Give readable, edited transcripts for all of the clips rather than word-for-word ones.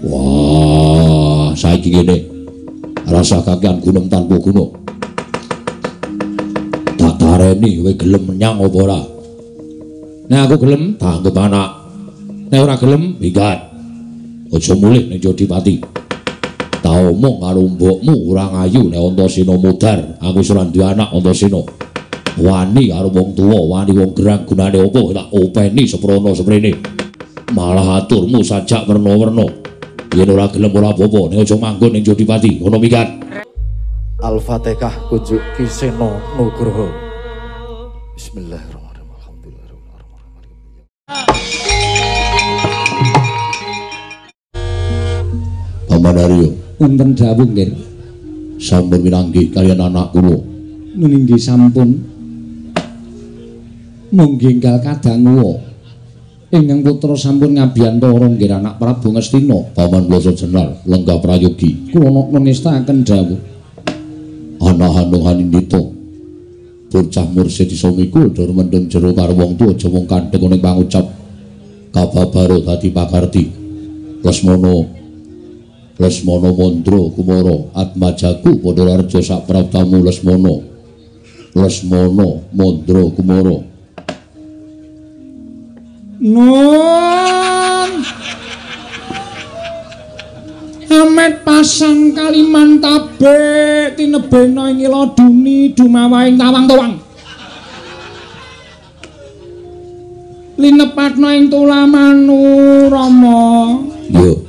Wah, saiki ngene. Rasa kakean gunung tanpa gunung. Tak tareni kowe gelem menyang apa ora? Nek aku gelem, tak anggap anak. Nek ora gelem, minggat. Aja mulih ning Jodipati. Tak omong karo mbokmu ora ngayu nek Antasena mudhar. Aku wis ora duwe anak Antasena. Wani karo wong tuwa, wani wong gerang gunane apa tak openi seprono seprene. Malah aturmu sajak werna-werna. Yen ora gelem ora apa-apa, nek aja manggon ning Jodipati, ngono minggat. Al-Fatihah kunjuk Kisena Nugroho. Bismillahirrahmanirrahim. Alhamdulillahirrahmanirrahim. Paman Arya, wonten dawuh nggih. sampun minanggi kalian anak kula. Meninggih sampun. Munggi enggal kadang ingkang putra sampun ngabiyantara nggih anak Prabu Ngastina. Paman Blasa Jenar lenggah prayogi. Kula nestaken dawuh. Ana Hanung Hanindita. Bocah mursid iso mikul dur mendem jero karo wong tuwa aja mung kandheng ning pangucap. Kababaro dadi pakarti. Lesmana Mandra Kumara Atmajaku padha raja sak praptamu Lesmana Mandra Kumara. Nun Amet pasang kaliman tabe tinebena ing iladuni dumawahing tawang-tawang linepatna ing tulamanu Rama. Yo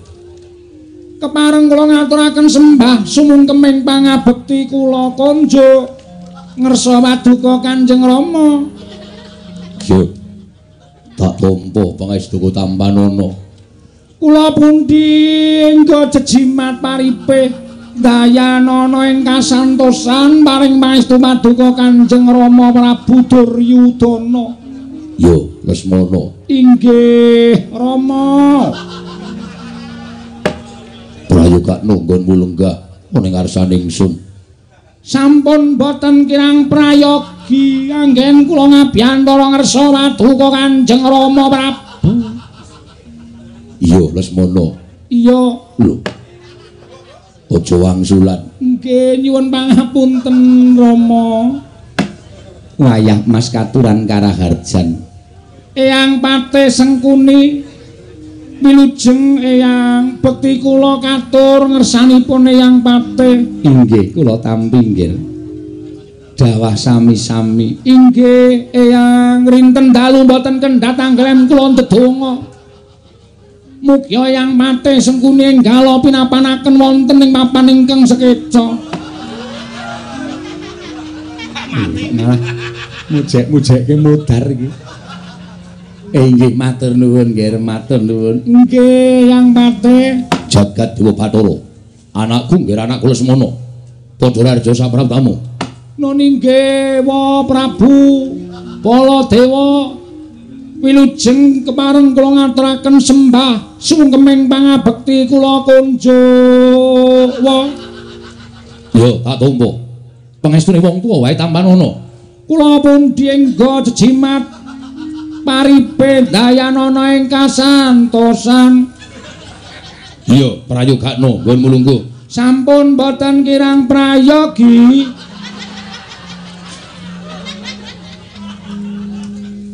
kepareng kula ngaturaken sembah sumungkeming pangabekti kula konjuk ngersa paduka Kanjeng Rama. Yo tak tampa pangestu Tampanana. Kula pundi engga jejimat paripe dayanana ing kasantosan paring pangestu paduka Kanjeng Rama Prabu Duryudana. Yo Lesmana. Inggih Rama. Prayoga nunggonmu lenggah ning ngarsaning ingsun. Sampun boten kirang prayogi anggen kula ngabiyantara ngersa paduka Kanjeng Rama Prabu. Iya Lesmana. Iya. Lho. Aja wangsulan. Nggih nyuwun pangapunten Rama. Wayah Mas katuran karaharjan. Eyang Patih Sengkuni wilujeng Eyang bekti kula katur ngersanipun Eyang Patih. Inggih kula tampi nggih. Dawah sami-sami. Inggih Eyang rinten dalu boten kendhat anggelem kula ndedonga. Mugi Eyang Patih Sengkuni enggal pinapanaken wonten ing papan ingkang sekeca. Malah mujek-mujekke mudhar iki. Inggih matur nuwun nggih, matur nuwun. Nggih Eyang Patih. Jagat Dewa Bathara. Anakku nggih anakku Lesmana. Padha raja sapraptamu. Nun inggih wa Prabu Baladewa. Wilujeng kepareng kula ngaturaken sembah sumengkeming pangabekti kula kunjuk. Yo tak tampa. Pangestune wong tuwa wae Tampanana. Kula pundi engga jejimat paripe dayanana ing kasantosan. Iya, prayogakna nggon mulungguh. Sampun boten kirang prayogi.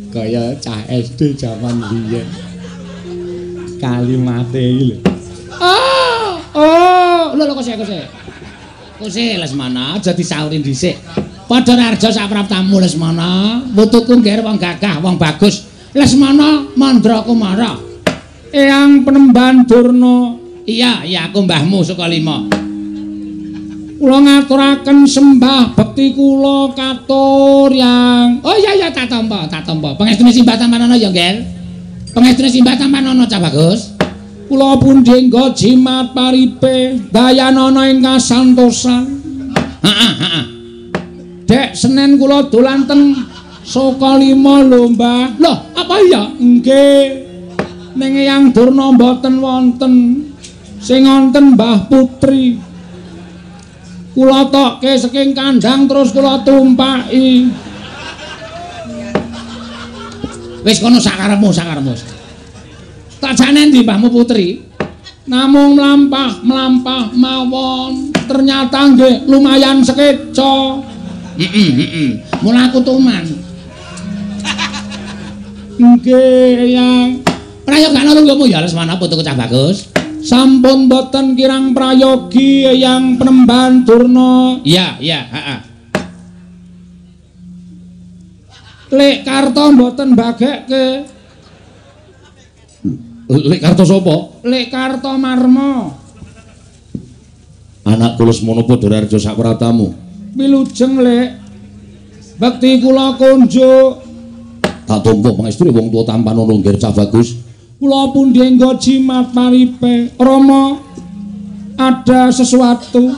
Kaya cah SD jaman biyen. Kalimate iki lho. Lho kosek. Kose Lesmana aja disaurin dhisik. Padha raja sapraptamu Lesmana, mutuku nggih wong gagah, wong bagus. Lesmana Mandra Kumara. Eyang Penemban Durna. Iya, aku mbahmu Sukalima. Kula ngaturaken sembah bekti kula katur yang. Oh iya tak tampa. Pangestune Simbah Tampanana ya, Nggih. Pangestune Simbah Tampanana cah bagus. Kula pundi engga jimat paripe dayanana ing kasantosan. Heeh. Dek Senen kula dolan teng Sukalima lho, Mbah. Loh, apa iya? Nggih. Ning Eyang Durna mboten wonten. Sing wonten Mbah Putri. Kula tokke saking kandhang terus kula tumpaki. Wis kono sakarepmu. Tak jane ndi Mbahmu Putri? Namung mlampah mawon. Ternyata nggih lumayan sekeca. Mula aku tuman. Nggih, Eyang. Prayogane lungguhmu ya Lesmana putuku cah bagus. Sampun boten kirang prayogi Eyang Penembahan Durna. Iya, heeh. Lek Karta mboten bagekke. Lek Karta sapa? Lek Karta Marma. Anakku Lesmana Padararja sapratamu. Wilujeng, Lek. Bekti kula kunjuk. Tak tampa pangestune wong tuwa tampan ana nggih cah bagus. Kula pundi enggo jimat paripe. Rama, ada sesuatu.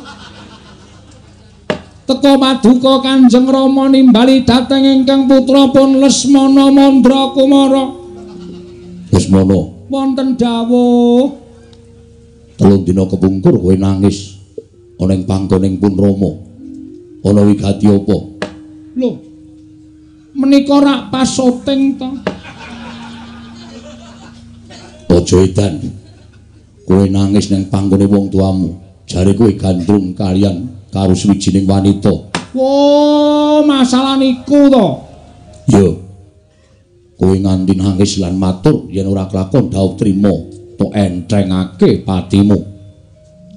Teka paduka Kanjeng Rama nimbali dhateng ingkang putrapun Lesmana Mandra Kumara. Lesmana, Wonten dawuh 3 dina kepungkur kowe nangis ana ing panggoning pun Rama. Ana wigati apa? Lho, menika rak pasoting to. Aja edan. Kowe nangis ning panggone wong tuamu. Jare kowe gandrung kalian karo suwijining wanita. Oh, masalah niku to. Yo. Kowe nganti nangis lan matur yen ora kelakon dawuh trima, tok entrengake patimu.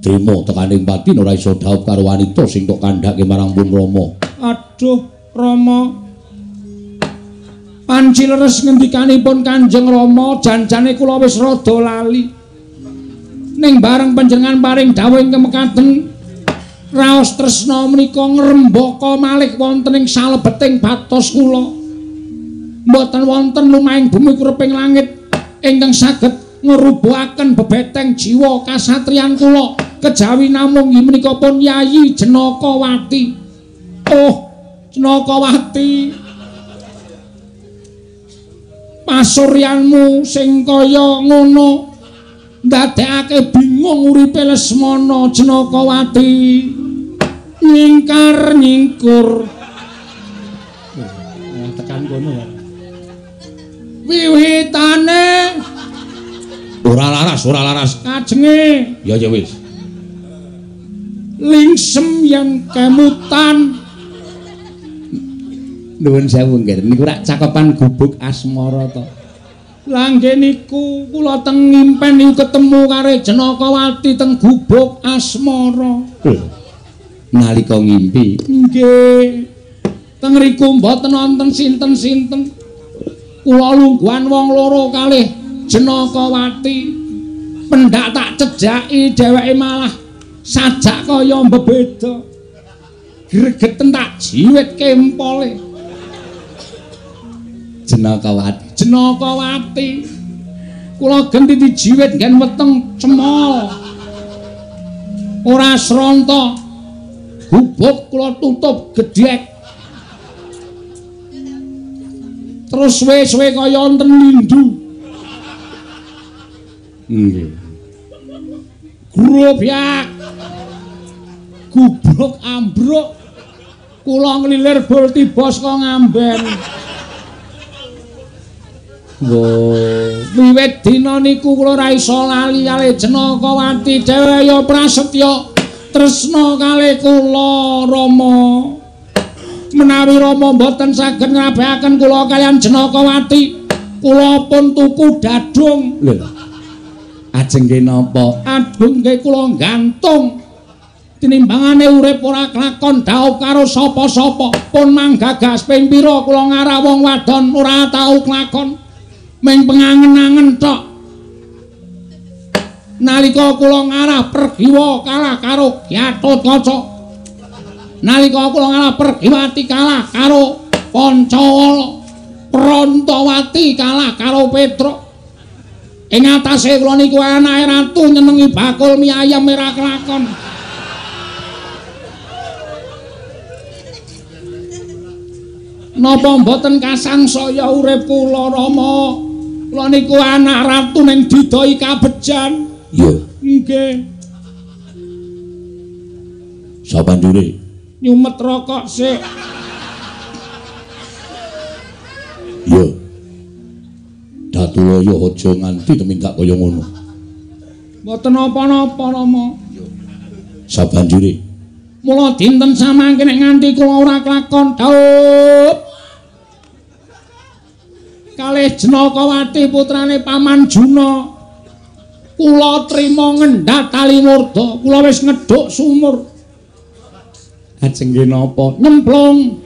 Trima tekaning pati ora iso dawuh karo wanita sing tok kandhake marang pun Rama. Aduh, Rama. Panci leres ngendikanipun Kanjeng Rama, janjane kula wis rada lali. Ning bareng panjenengan paring dawuh ingkang mekaten, raos tresna menika ngrembaka malih wonten ing salebeting batos kula. Mboten wonten lumahing bumi kureping langit ingkang saged ngrubuhaken bebeteng jiwa kasatriyan kula, kejawi namung inggih menika pun Yayi Jenakawati. Oh, Jenakawati. Pasuryanmu sing kaya ngono ndadekake bingung uripe Lesmana Jenakawati. Nyingkar nyingkur. Tekan kono ya. Wiwitane Ora laras. kajenge Ya wis. lingsem yen kemutan. Nuwun sewu nggih. Niku rak cakepan gubuk asmara to. Lah nggih niku kula teng ngimpen niku ketemu karo Jenakawati teng gubuk asmara. Nalika ngimpi, Nggih. Teng riku mboten wonten sinten-sinten. Kula lungguhan wong loro kalih Jenakawati. Pendak tak cejaki dheweke malah sajak kaya mbebeda. Gregeten tak jiwit kempole. Jenakawati. Kula genti dijiwit nggen weteng cemol. Ora sronta. Gubuk kula tutup gedhek. Terus suwe-suwe kaya wonten lindu. nggih. Grobyak. Gubuk ambruk. Kula nglilir bol tiba saka ngamben. Wiwit dina niku kula ora iso lali kalih Jenakawati Dewaya Prasetya tresna kalih kula Rama. Menawi Rama mboten saged ngrabehaken kula kaliyan Jenakawati, kula pun tuku dadung. Lho. Ajeng napa? Adung nggih kula gantung. Tinimbangane urip ora kelakon dhaup karo sapa-sapa, pun manggagas ping pira kula ngarah wong wadon ora tau kelakon. Ming pengangen-angen tok. Nalika kula ngarah pergiwa kalah karo Gatotkaca. Nalika kula ngarah pergiwati kalah karo Pancawala. Prantawati kalah karo Petruk. Ing atase kula niku anake ratu nyenengi bakul mie ayam ora kelakon. Napa mboten kasangsaya urip kula Rama? Kula niku anak ratu ning didoi kabejan. Iya. Nggih. Sabanjure Nyumet rokok sik. iya. Datulaya aja nganti tumindak kaya ngono. Mboten apa-apa Rama. Sabanjure Mula dinten samangke nek nganti kula ora klakon dhaup. Kalih Jenakawati putrane Paman Juna. Kula trima ngendhat tali murda, kula wis ngedhuk sumur. Ajeng napa? Nyemplung.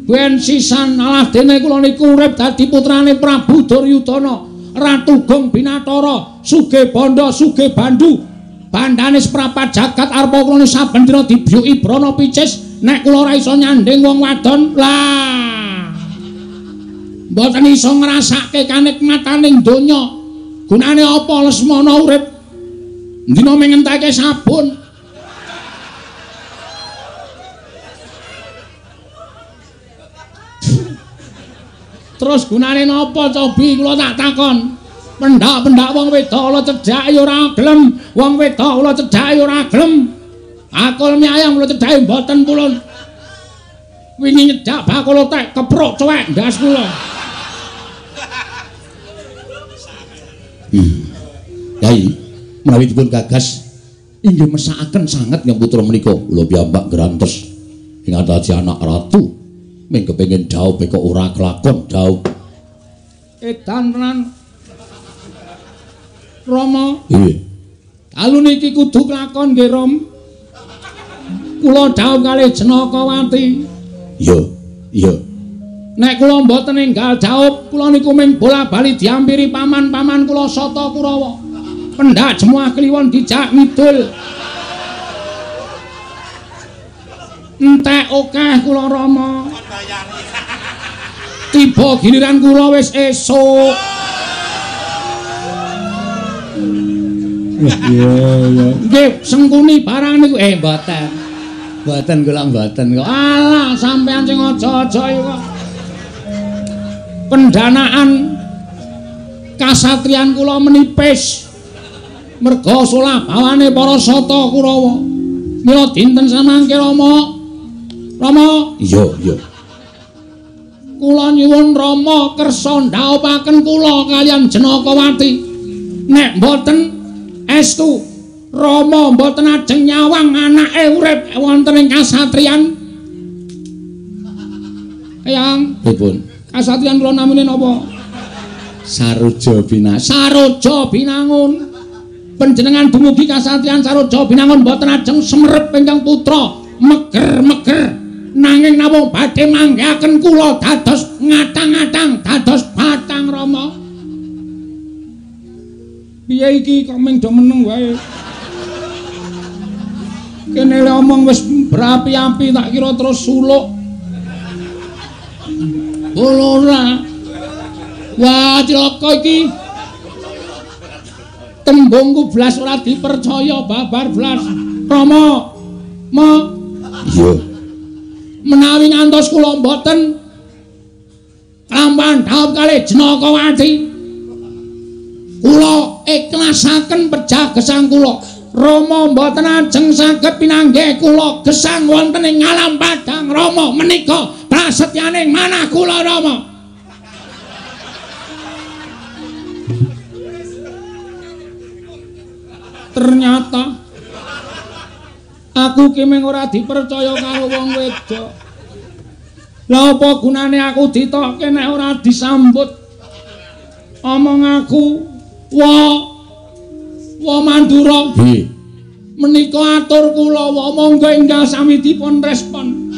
Ben sisan alah dene kula niku urip dadi putrane Prabu Duryudana, Ratu Gong Binathara, Sugih Bandha, Sugih Bandhu. Bandane seprapat jagat arepa kula saben dina dibyuki brana picis, nek kula ora iso nyanding wong wadon, lah. Mboten iso ngrasake kanikmataning donya. Gunane apa Lesmana urip? Dina mengentake sabun. Terus gunane napa cobi kula tak takon? Pendak-pendak wong wedok kula cedhak ya ora gelem, wong wedok kula cedhak ya ora gelem. Akul miyayang kula cedhake mboten pulun. Wingi nyedak bakul tek kepruk cuwek ndas kula. Kyai menawi dipun gagas inggih mesakaken sanget yang putra menika kula piyambak grantes ing dadi anak ratu ming kepengin dhaup kok ora kelakon dhaup. Edan tenan. Rama. Nggih. Dalu niki kudu kelakon nggih, Rom. Kula dhaup kalih Jenakawati. Iya. Nek kula mboten enggal dhaup, kula niku mung bola-bali diampiri paman-paman kula Sata Kurawa. Pendak Jemuah Kliwon dijak ngidul. Entek akeh kula Rama. Tiba giliran kula wis esuk. Iya. Nggih, sengkuni barang niku mboten. Mboten kula mboten kok. Alah, sampean sing aja-aja kok. Pendanaan kasatriyan kula menipis. Merga solah bawane para Sata Kurawa. Mila dinten samangke Rama. Rama. Iya. Kula nyuwun Rama kersa ndhaupaken kula kaliyan Jenakawati. Nek mboten estu Rama mboten ajeng nyawang anake urip wonten ing kasatriyan. Eyang, Pripun? kasatriyan kula namine napa? Saroja Binangun. Panjenengan dumugi kasatriyan Saroja Binangun mboten ajeng semerep ingkang putra meger-meger nanging namung badhe manggihaken kula dados ngatang-atang dados batang Rama. Piye iki kok mung do meneng wae. Kene omong wis berapi-api tak kira terus suluk. Ora. Wah, cilaka iki. Tembungku blas ora dipercaya babar blas. Rama. Iya. Menawi ngantos kula mboten lampahan dhaup kalih Jenakawati. Kula ikhlasaken pejah gesang kula. Rama mboten ajeng saged pinanggih kula gesang wonten ing alam padang Rama menika prasetyaning manah kula Rama. Ternyata aku ki mung ora dipercaya karo wong wedok. Lah apa gunane aku ditokke nek ora disambut? Omong aku, wa Mandura. Nggih. Menika atur kula wa monggo enggal sami dipun respon.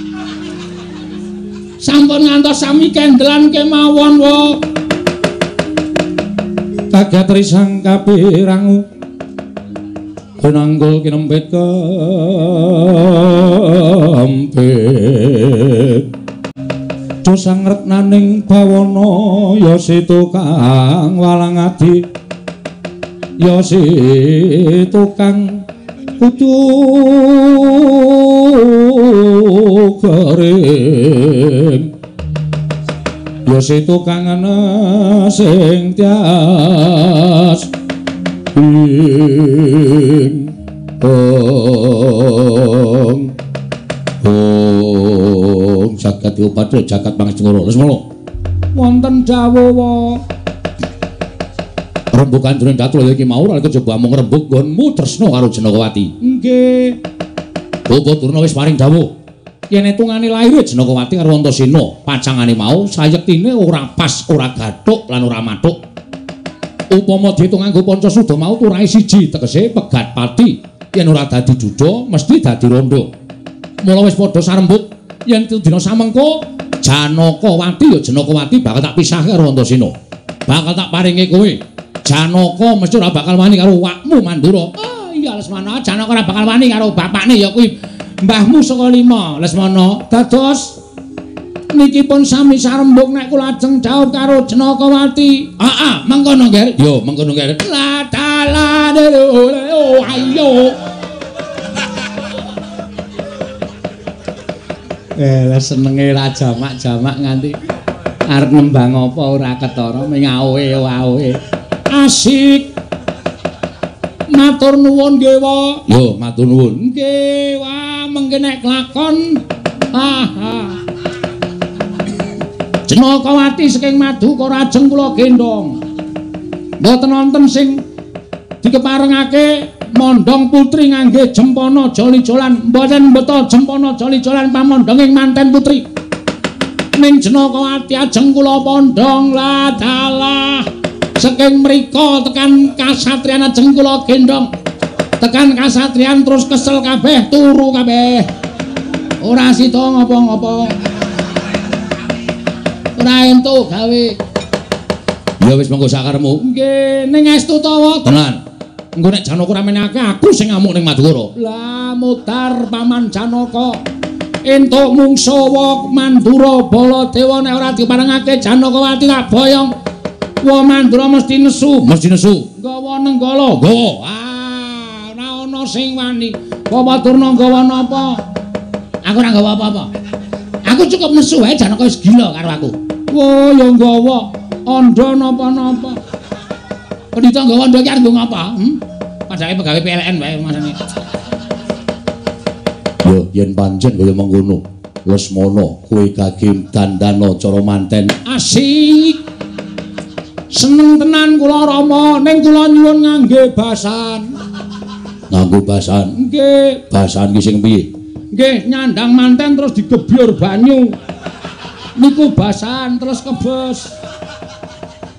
Sampun ngantos sami kendelan kemawon wa. Kagatri sang kapirangu. Penanggul kinempit kempit dosang retnaning bawana ya situkang walang adi ya situkang kudu kering ya situkang ana sing tias jagat diupadhe jagat Pangesengara Lesmana wonten dawuh Rembugan jroning Datraya iki mau ora kejaba mung rembug nggonmu tresna karo Janakawati. Nggih. Bapa Durna wis paring dawuh. Yen etungane lair Janakawati karo Antasena, pacangane mau sayektine ora pas, ora gathuk lan ora mathuk. Upama diitung nganggo Pancasuda mau turahe siji, tegese pegat pati. Yen ora dadi judo, mesti dadi rondo. Mula wis padha sarembug yen dina samengko Janakawati ya Janakawati bakal tak pisahke karo Antasena. Bakal tak paringi kowe. Janaka mesti ora bakal wani karo wakmu Mandura. Oh iya Lesmana, Janaka ora bakal wani karo bapakne ya kuwi mbahmu saka lima Lesmana. Dados niki pun sami sarembug nek kula ajeng dhawuh karo Janakawati. Heeh, mengkono nggih. Yo, mengkono nggih. La dalane oh ayo. Lah senenge ra jamak-jamak nganti arep nembang apa ora ketara ming aoe. Asik. Matur nuwun nggih, Wa. Yo, matur nuwun. Nggih, wah mengke nek kelakon. Janakawati saking Madu kok ajeng kula gendong. Mboten wonten sing dikeparengake mondhong putri ngangge jempana joli-jolan. Mboten beto jempana joli-jolan pamondhonging manten putri. Ning Janakawati ajeng kula pondhong la dalah. Saking mriko tekan kasatriyan ajeng kula gendong. Tekan kasatriyan terus kesel kabeh, turu kabeh. Ora sida ngopo-ngopo. Ora entuk gawe. Ya wis monggo sakarepmu. Nggih, ning estu ta, Wa? Tenan. Engko nek Janaka ora menake aku sing ngamuk ning Madukara. Lah mudhar Paman Janaka. Entuk mungsawa Mandura Baladewa nek ora diparengake Janakawati tak boyong. Wa Mandura mesti nesu. Mesti nesu. Gawa nenggala. Gawa. Ora ana sing wani. Bapak Durna gawa napa? Aku ora gawa apa-apa. Aku cukup nesu wae Janaka wis gila karo aku. Wo ya gawa andha napa-napa. Pendhita gawa andha iki arep ngapa? Padahal pegawe PLN wae masane. Yo yen pancen kaya mengkono. Lesmana kowe kagem dandana cara manten. Asik. Seneng tenan kula Rama, ning kula nyuwun ngangge basan. Nganggo basan? Nggih. Basan ki sing piye? Nggih, nyandang manten terus digebyur banyu. Niku basan terus kebos.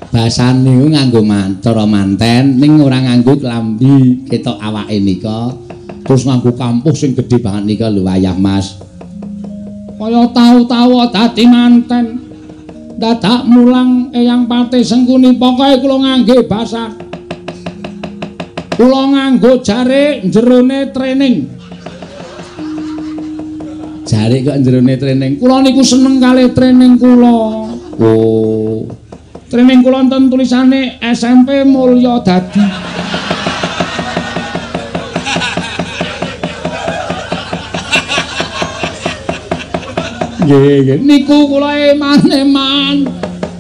Basan niku nganggo cara manten ning ora nganggo klambi ketok awake nika. Terus nganggo kampuh sing gedhe banget nika lho wayah Mas. Kaya tau-tau dadi manten. Dadak mulang Eyang Pati Sengkuni pokoke kula ngangge basan. Kula nganggo jare jerone training. Jare kok jerone training. Kula niku seneng kalih training kula. Oh. Training kula wonten tulisane SMP Mulya Dadi. Nggih, niku kula eman-eman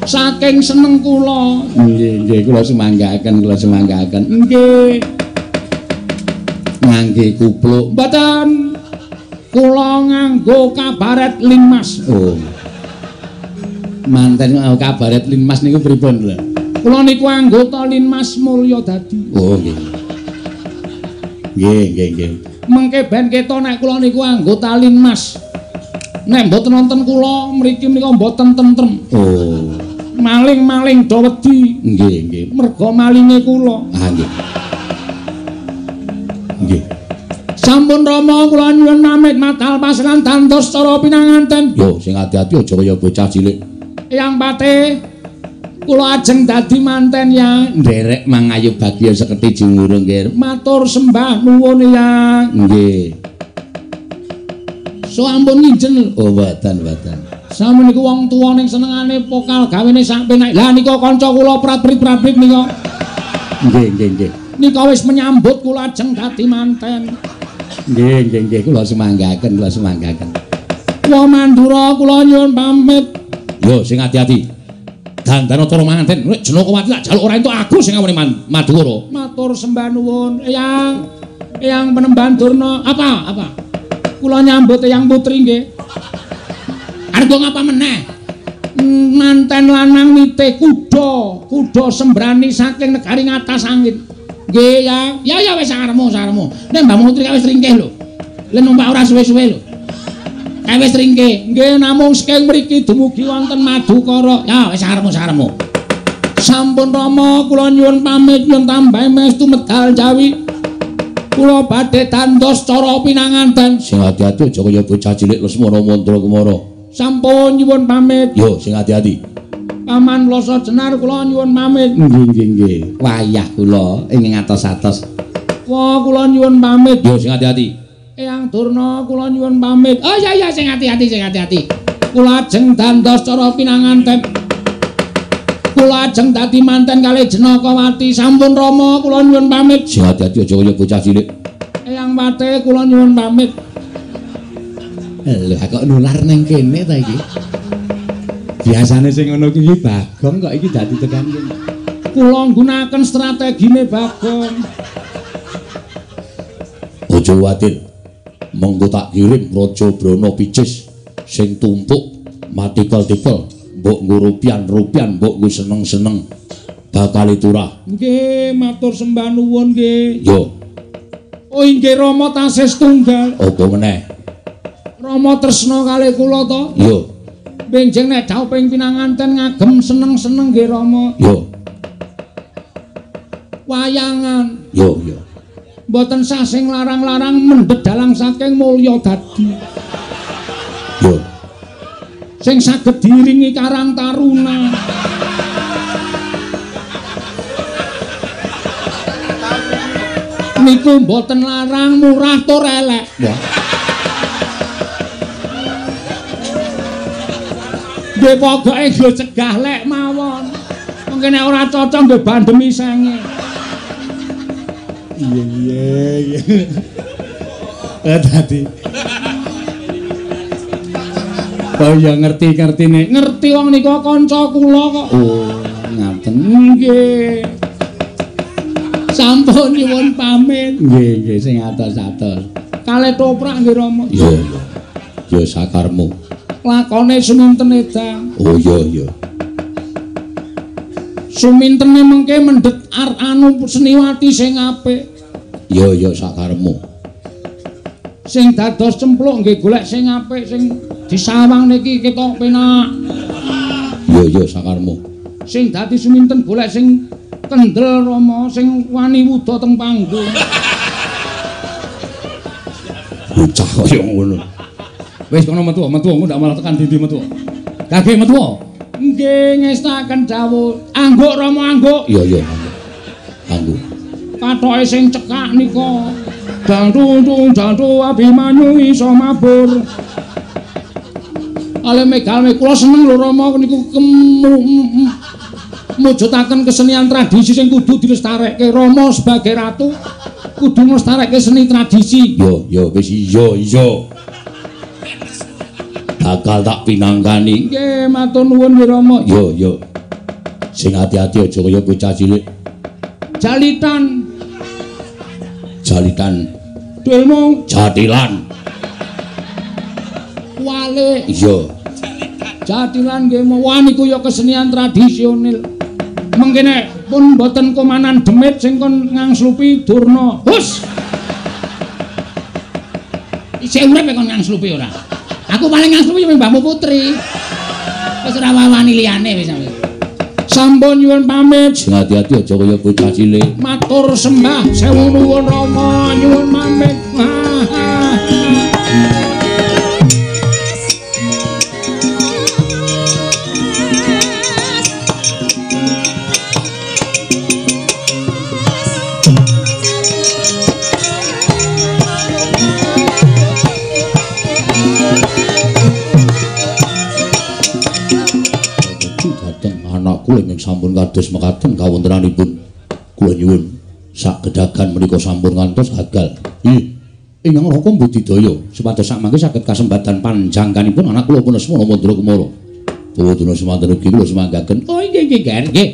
saking seneng kula. Nggih, kula semanggaken, Nggih. Ngangge kupluk. Mboten. Kula nganggo kabaret linmas. Oh. Manten kabaret linmas niku pripun lho? Kula niku anggota Linmas Mulya Dadi. Oh, nggih. Nggih. Mengke ben keto nek kula niku anggota Linmas. Nek mboten wonten kula mriki menika mboten tentrem. Oh. Maling-maling do wedi. Nggih. Merga malinge kula. Ah nggih. Nggih. Sampun Rama kula nyuwun pamit matal pasengan dantos cara pinanganten. Yo sing ati-ati aja kaya bocah cilik. Eyang Pati kula ajeng dadi manten ya. Nderek mangayu bagya seketi jumurung nggih. Matur sembah nuwun Eyang. Nggih. So ampun nginjen. Oh, mboten. Sampun niku wong tuwa ning senengane pokal gawene sak penak. Lah nika kanca kula Prabrik nika. Nggih. Nika wis menyambut kula ajeng dadi manten. Nggih, kula semanggaken. Wa Mandura kula nyuwun pamit. Yo sing ati-ati. Dandana cara manten. Nek Janakawati lak jaluk ora entuk aku sing ngawani Madukara. Matur sembah nuwun Eyang Penemban Durna. Apa? Kula nyambut Eyang Putri nggih. Arep ngapa meneh? manten lanang nitih kuda sembrani saking negari ngatas angin. Nggih ya wis saremu. Nek Mbah Mutri wis ringkih lho. Lah numpak ora suwe-suwe lho. Wis ringkih. Nggih namung saking mriki dumugi wonten Madukara. Ya wis saremu. Sampun Rama kula nyuwun pamit nyuwun tambahi mestu medal Jawi. Kula badhe tandos cara pinanganten. Sing ati-ati aja kaya bocah cilik Lesmana Mandra Kumara. Sampun nyuwun pamit. Yo sing ati-ati. Paman Loso Jenar kula nyuwun pamit. Nggih. Wayah kula ing atos-atos. Wah kula nyuwun pamit. Yo sing ati-ati. Eyang Durna kula nyuwun pamit. Oh iya sing ati-ati. Kula ajeng dandos cara pinanganten. Kula ajeng dadi manten kalih Jenakawati. Sampun Rama kula nyuwun pamit. Sing ati-ati aja kaya bocah cilik. Eyang Pate kula nyuwun pamit. Lho kok nular ning kene ta iki? Biasane sing ngono kuwi Bagong kok iki dadi tekan kene. Kula nggunakaken strategine Bagong. Aja kuwatir. Mengko tak kirim Raja Brana Picis sing tumpuk matikel-tikel. Mbok nggo rupian, mbok nggo seneng-seneng. Bakal turah. Nggih, matur sembah nuwun nggih. Yo. Oh inggih Rama tasih setunggal. Apa meneh? Rama tresna kalih kula to. Yo. Benjing nek dawuh ping pinanganten ngagem seneng-seneng nggih Rama. Yo. Wayangan. Yo. Mboten sah sing larang-larang mendhet dalang saking mulya dadi. Yo. Sing saged diiringi Karang Taruna. Niku mboten larang, murah tur elek. Wah. Nggih pokoke nggo cegah lek mawon. Mengke nek ora cocok nggih bandemi senge. Iya. Dadi. Oh ya ngerti nih. Ngerti wong nika kanca kula kok. Oh, ngaten. Nggih. Sampun nyuwun pamit. Nggih, sing atos-atos. Kalih toprak nggih Rama. Iya. Ya sakarmu. Lakone suminten edang. Oh iya. Sumintene mengke mendhet anu Seniwati sing apik. Iya sakarmu. Sing dados cempluk nggih golek sing apik sing disawang niki ketok penak. Iya sakarmu. Sing dadi suminten golek sing kendel Rama, sing wani wuda teng panggung. Bocah kaya ngono. Wis kono metu ndak malah tekan dindi metu. Kage metu. Nggih ngestaken dawuh. Angguk Rama angguk. Iya. Angguk. Patoke sing cekak nika. Dantu Abimanyu iso mabur. Ale megal kula seneng lho Rama niku mujudaken kesenian tradisi sing kudu dilestarekke. Rama sebagai ratu kudu nglestarekke seni tradisi. Yo wis iya. Bakal tak pinanggani. Nggih, matur nuwun nggih Rama. Yo. Sing ati-ati aja kaya bocah cilik. Jalitan. Delmo. Jatilan. Wale. Iya. Jatilan nggih wah niku ya kesenian tradisional. Mengke nek pun mboten komanan demit sing kon ngangslupi Durna. Hus. Isih urip kon ngangslupi ora? Aku paling ngangslupi Mbah Putri. Wis ora wani liyane wis. Sampun nyuwun pamit. Sing ati-ati aja kaya bocah cilik. Matur sembah sewu nuwun Rama nyuwun pamit. Kula ingkang sampun kados mekaten kawontenanipun kula nyuwun sak gedhagan menika sampun ngantos gagal. Ingkang Raka Budidaya supados sakmangke saged kasembatan panjangkanipun anak kula punika Lesmana Mandra Kumara. Bawaduna semanten ugi kula semanggaken. Oh nggih.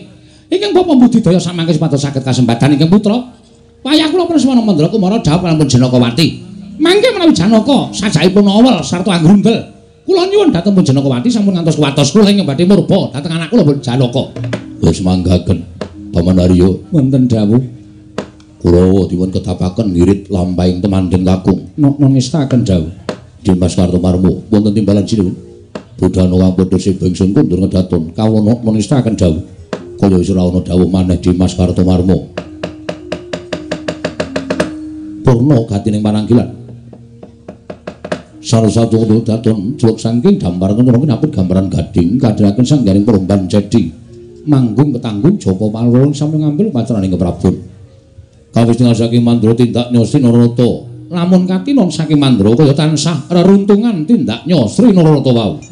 Ingkang Bapak Budidaya sakmangke supados saged kasembatan ingkang putra. Wayah kula punika Lesmana Mandra Kumara dawuh kaliyan Janakawati. Mangke menawi Janaka sajaipun awel sarta anggrundel Kula nyuwun dhateng Panjenenganipun sampun ngantos kuwatos kula ing badhe murba dhateng anak kula Janaka. Wis manggaken Paman Arya Wonten dawuh Kurawa dipun kedapaken ngirit lampahing temandeng kakung. Nok ngestaken dawuh. Dimas Kartomarmo wonten timbalan sinuwun. Budhana kang padha sebengsun kundur ngedaton kawula nok ngestaken dawuh. Kaya wis ora ana dawuh maneh Dimas Kartomarmo. Purna gatining pananggilan. Salah satu daton jeluk saking gambar kenapa napun gambaran gading kadhaken sanggaring peromban jadi manggung ketanggung Japa Palurung sampe ngambil pacaraning keprabon kawistingan saking mandra tindak Nyosri Narata lamun katinon saking mandra kaya tansah reruntungan tindak Nyosri Narata wau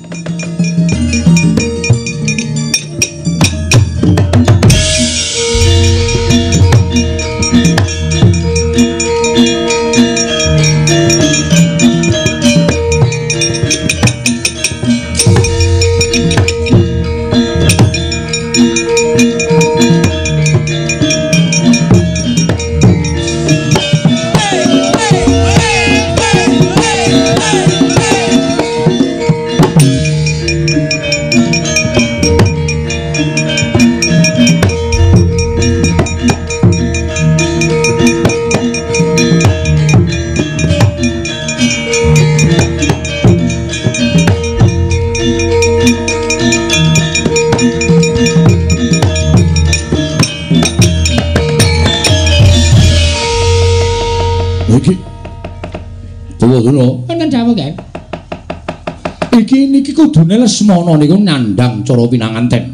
Iki kudune Lesmana niku nyandang cara pinanganten.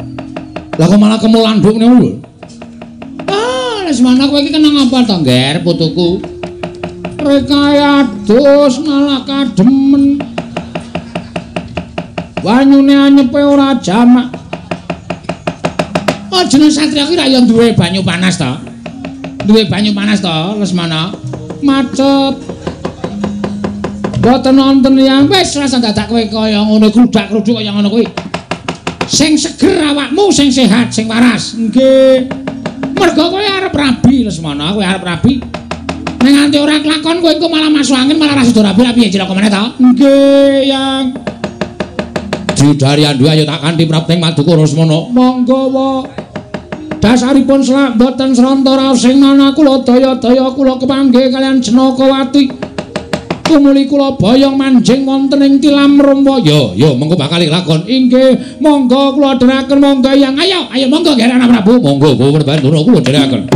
Lah kok malah kemulanduk niku lho. Ah, Lesmana kowe iki kenang apa to, Ngger, putuku? Rekayadus malah kademen. Banyune anyepe ora jamak. Oh, jeneng satriya ki ra ya duwe banyu panas to? Duwe banyu panas to, Lesmana? Macet. Boten wonten yang wis rasa dadak kowe kaya ngono kludak-kluduk kaya ngono kuwi. Sing seger awakmu, sing sehat, sing waras. Nggih. Mergo kowe arep rabi Lesmana, kowe arep rabi. Ning nganti ora kelakon kowe engko malah masuk angin, malah ra sida rabi-rabi ya cilaka meneh to. Nggih, Yang. Didari andu ayo tak kanthi prapting Maduka Lesmana. Monggo wae. Dasaripun selak boten sranta raos sing nana kula daya-daya kula kepanggih kalian Jenakawati. Tumuli kula boyong manjing wonten ing tilam Rama. Ya, monggo bakal lakon. Inggih, monggo kula dherekaken monggo Yang. Ayo monggo Ger Anak Prabu. Monggo Purbantura kula dherekaken.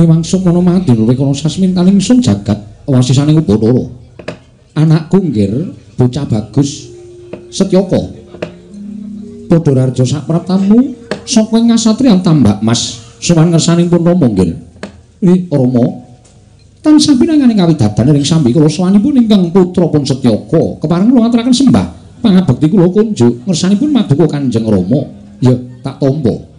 Wangsul mono mati lho kono sasmintaning sun jagat wasisaning Upadara. Anakku Ngger bocah bagus Setyaka. Padha raja sapraptamu saka ngasatriyan Tambak Mas sowan ngersanipun Rama Ngger. Rama tansah pinanganing kawidadan ing sambi kula sowanipun ingkang putrapun Setyaka kepareng kula ngaturaken sembah pangabekti kula kunjuk ngersanipun Maduka Kanjeng Rama. Ya tak tampa.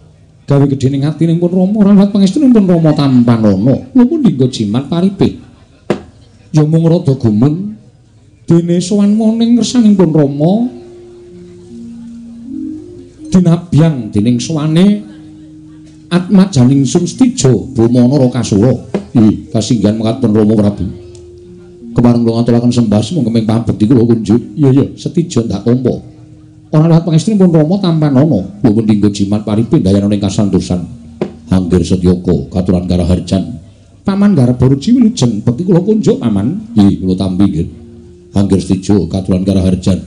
Gawe gedhening atinipun Rama rawuh pangestunipun Rama Tampanana kula pun dinggo jimat paripe ya mung rada gumun dene sowan moning ngersanipun Rama dinabyang dening sowane Atmajaning Sun Stijo Bumana Rakasura. Ih, kasinggihan mekaten Rama Prabu. Kemareng kula ngaturaken sembah mung kemeng pambekti kula kunjuk. Iya, Stijo ndak tampa. Ora lihat pangestrinipun Rama tampanana, mboten dinggo jimat paripin dayana ing kasantosan. Anggir Setyaka katuran Karaharjan. Paman garap Baruji wilujeng bekti kula kunjuk paman. Ih, kula tampi nggih. Anggir Stijo katuran Karaharjan.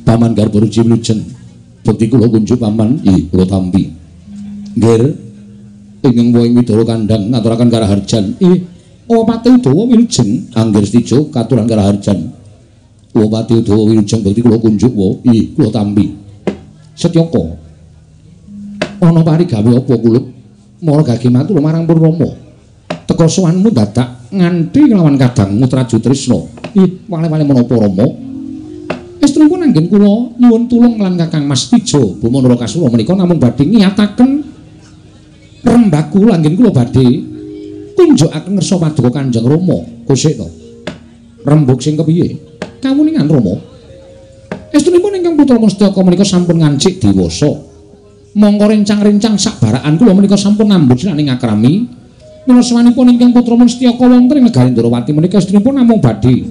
Paman garap Baruji wilujeng bekti kula kunjuk paman. Ih, kula tampi. Nggih. Ingkang wong Widara Kandhang ngaturaken Karaharjan. Ih, Pati Udawa wilujeng Anggir Stijo katuran Karaharjan. Pati Udawa wilujeng bekti kula kunjuk wa. Ih, kula tampi. Setyaka. Ana parigawe apa kulup? Mara gage matur marang Pun Rama. Teka sowanmu dadak nganti nglawan kadangmu Traju Trisna. Ih, wale-wale menapa Rama? Estrinipun anggen kula nyuwun tulung lan Kakang Mas Tijo Bumana Rakasura menika namung badhe ngiyataken rembaku anggen kula badhe kunjukaken ngersa paduka Kanjeng Rama. Kosek to. Rembug sing kepiye? Kawuningan Rama. Estrinipun ingkang putra Mustaka menika sampun ngancik dewasa. Mongko rencang-rencang sakbaraan kula menika sampun nambut sinaning akrami. Mila sawanipun ingkang putra Mustaka wonten ing negari Ndarawati menika estrinipun namung badhe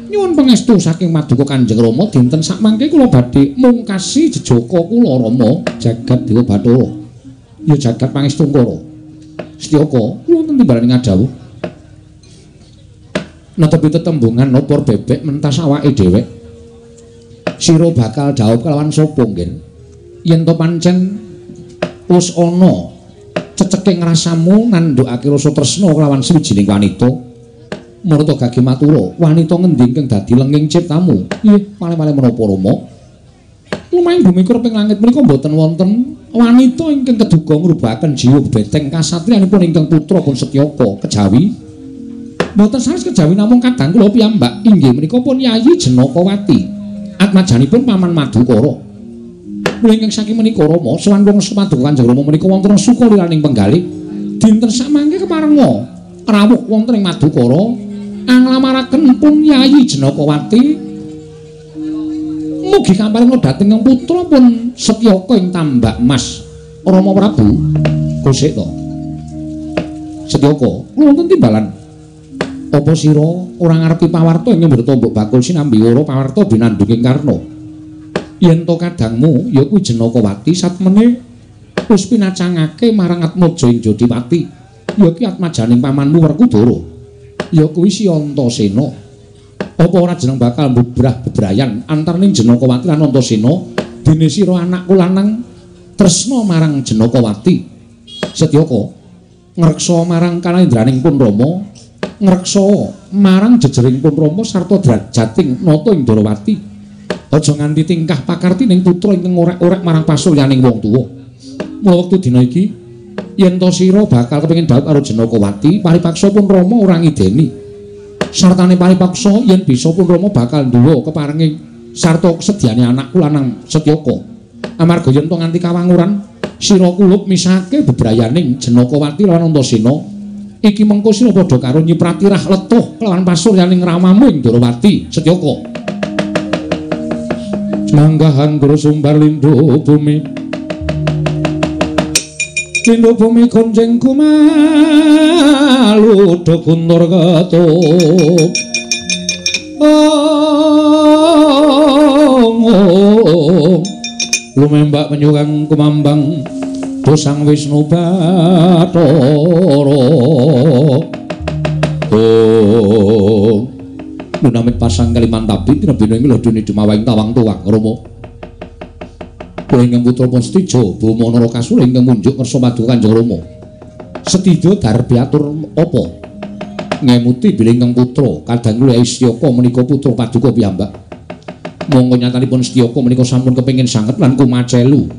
nyuwun pangestu saking Paduka Kanjeng Rama dinten sakmangke kula badhe mungkasi jejaka kula Rama jagat Dewa Bathara. Ya jagat pangestu Ngkara. Setyaka kula wonten timbalaning ngadhawuh. Netepi tetembungan nopor bebek mentas awake dhewek. Sira bakal dhawuh kelawan sapa nggih? Yen to pancen wis ana ceceking rasamu nandhukake rasa tresna kelawan sawijining wanita, marta gage matura, wanita ngendi ingkang dadi lenging ciptamu? Nggih, wale-wale menapa Rama? Lumaing bumi kurping langit menika boten wonten wanita ingkang keduga ngrubahaken jiwa bebeteng kasatriyanipun ingkang putra pun Setyaka kejawi. Boten sanes kejawi namung kadang kula piyambak inggih menika pun Yayi Janakawati. Atmajanipun Paman Madukara. Ingkang saking menika Rama sowan wong Paduka Kanjeng Rama menika wonten suka liraning penggalih dinten samangke keparenga rawuh wonten ing Madukara anglamaraken pun Yayi Janakawati mugi kaparinga dhateng putra pun Setyaka ing Tambak Mas Rama Prabu. Kosek to. Setyaka kula wonten timbalan. Apa sira ora ngarepi pawarta ing Mbrata bakul sinambi ora pawarta binandhung ing Karna? Yen to kadangmu ya kuwi Janakawati satmene wis pinacangake marang Atmaja ing Jodipati. Ya ki Atmajaning pamanmu Werkudara. Ya kuwi si Antasena. Apa ora jeneng bakal mbubrah bebrayan antaraning Janakawati lan Antasena dene sira anakku lanang tresna marang Janakawati. Setyaka ngreksa marang kalendraning Pun Rama, ngreksa marang jejering Pun Rama sarta drajating nata ing Ndarawati. Aja nganti tingkah pakartining putra ingkang orek-orek marang pasuryaning wong tuwa. Mula wektu dina iki yen to sira bakal kepengin dhawuh karo Janakawati, paripaksa Pun Rama ora ngideni. Sartane paripaksa yen bisa Pun Rama bakal nduwa keparenging sarta kesediane anakku lanang Setyaka. Amarga yen to nganti kawanguran sira kulup misake bebrayaning Janakawati lan Antasena, iki mengko sira padha karo nyiprati rah letuh kelawan pasuryaning ramamu ing Ndarawati. Setyaka manggahan grusumbar lindhu bumi konjeng kumalu dokundur katup lumembak penyugang kumambang dosang Wisnu Bathara Lunamit pasang Kalimantabi tinebina ing ladune dumawahing tawang tuwang Rama. Kula ingkang putra pun Stijo Bumana Rakasura ingkang munjuk ngersa Paduka Kanjeng Rama. Setidya darbi atur apa? Ngemuti bilih ingkang putra kadang kula Setyaka menika putra Paduka piyambak. Monggo nyatanipun Setyaka menika sampun kepengin sanget lan kumacelu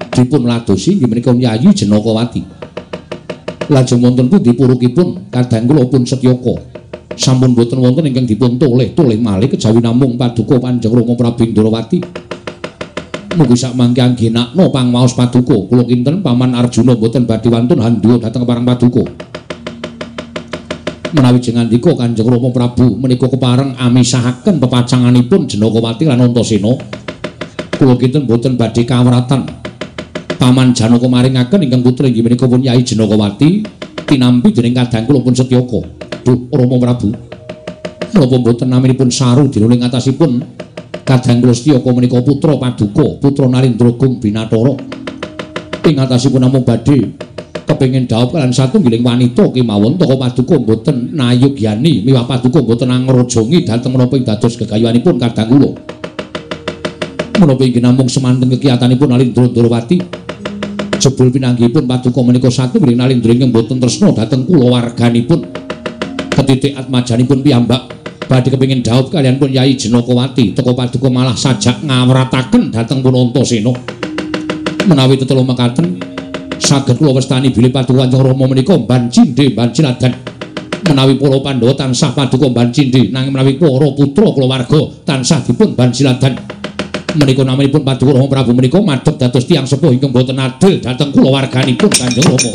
dipun ladosi inggih menika Yayi Janakawati. Lajeng wonten pundi purukipun kadang kula pun Setyaka sampun boten wonten ingkang dipun toleh malih kejawi namung Paduka Kanjeng Rama Prabu Ndarawati. Mugi sakmangke anggenakna pangwaos Paduka kula kinten Paman Arjuna boten badhe wantun handhuwa dhateng parang Paduka. Menawi jengandika Kanjeng Rama Prabu menika kepareng amisahaken pepacanganipun Janakawati lan Antasena Kula kinten boten badhe kawratan. Paman Janaka maringaken ingkang putra inggih menika pun Yai Janakawati tinampi dening kadang kula pun Setyaka. Duh Rama Prabu. Menapa boten naminipun saru dinuling atasipun kadang kula Setyaka menika putra Paduka, putra Narendra Gung Binathara. Ing atasipun namung badhe kepengin dhawuh kaliyan satunggiling wanita kemawon Taka Paduka boten nayogyani miwah Paduka boten angrojongi dhateng menapa ing dados gegayuhanipun kadang kula. Menapa inggih namung semanten kekiyatanipun Narendra Ndrawati. Jebul pinanggihipun Paduka menika satunggiling Narendra ingkang boten tresna dhateng kulawarganipun. Ketitik atmajanipun piyambak badhe kepengin dhawuh kaliyan pun Yai Janakawati, Taka Paduka malah sajak ngawrataken dhateng pun Antasena. Menawi tetelu mekaten saged kula wastani bilih Paduka Kanjeng Rama menika mban cindhe mban ciladan. Menawi para Pandhawa tansah Paduka mban cindhe nanging menawi para putra kulawarga tansah dipun mban ciladan. Menika naminipun Paduka Rama Prabu menika madhep dados tiyang sepuh ingkang boten adil dhateng kulawarganipun Kanjeng Rama.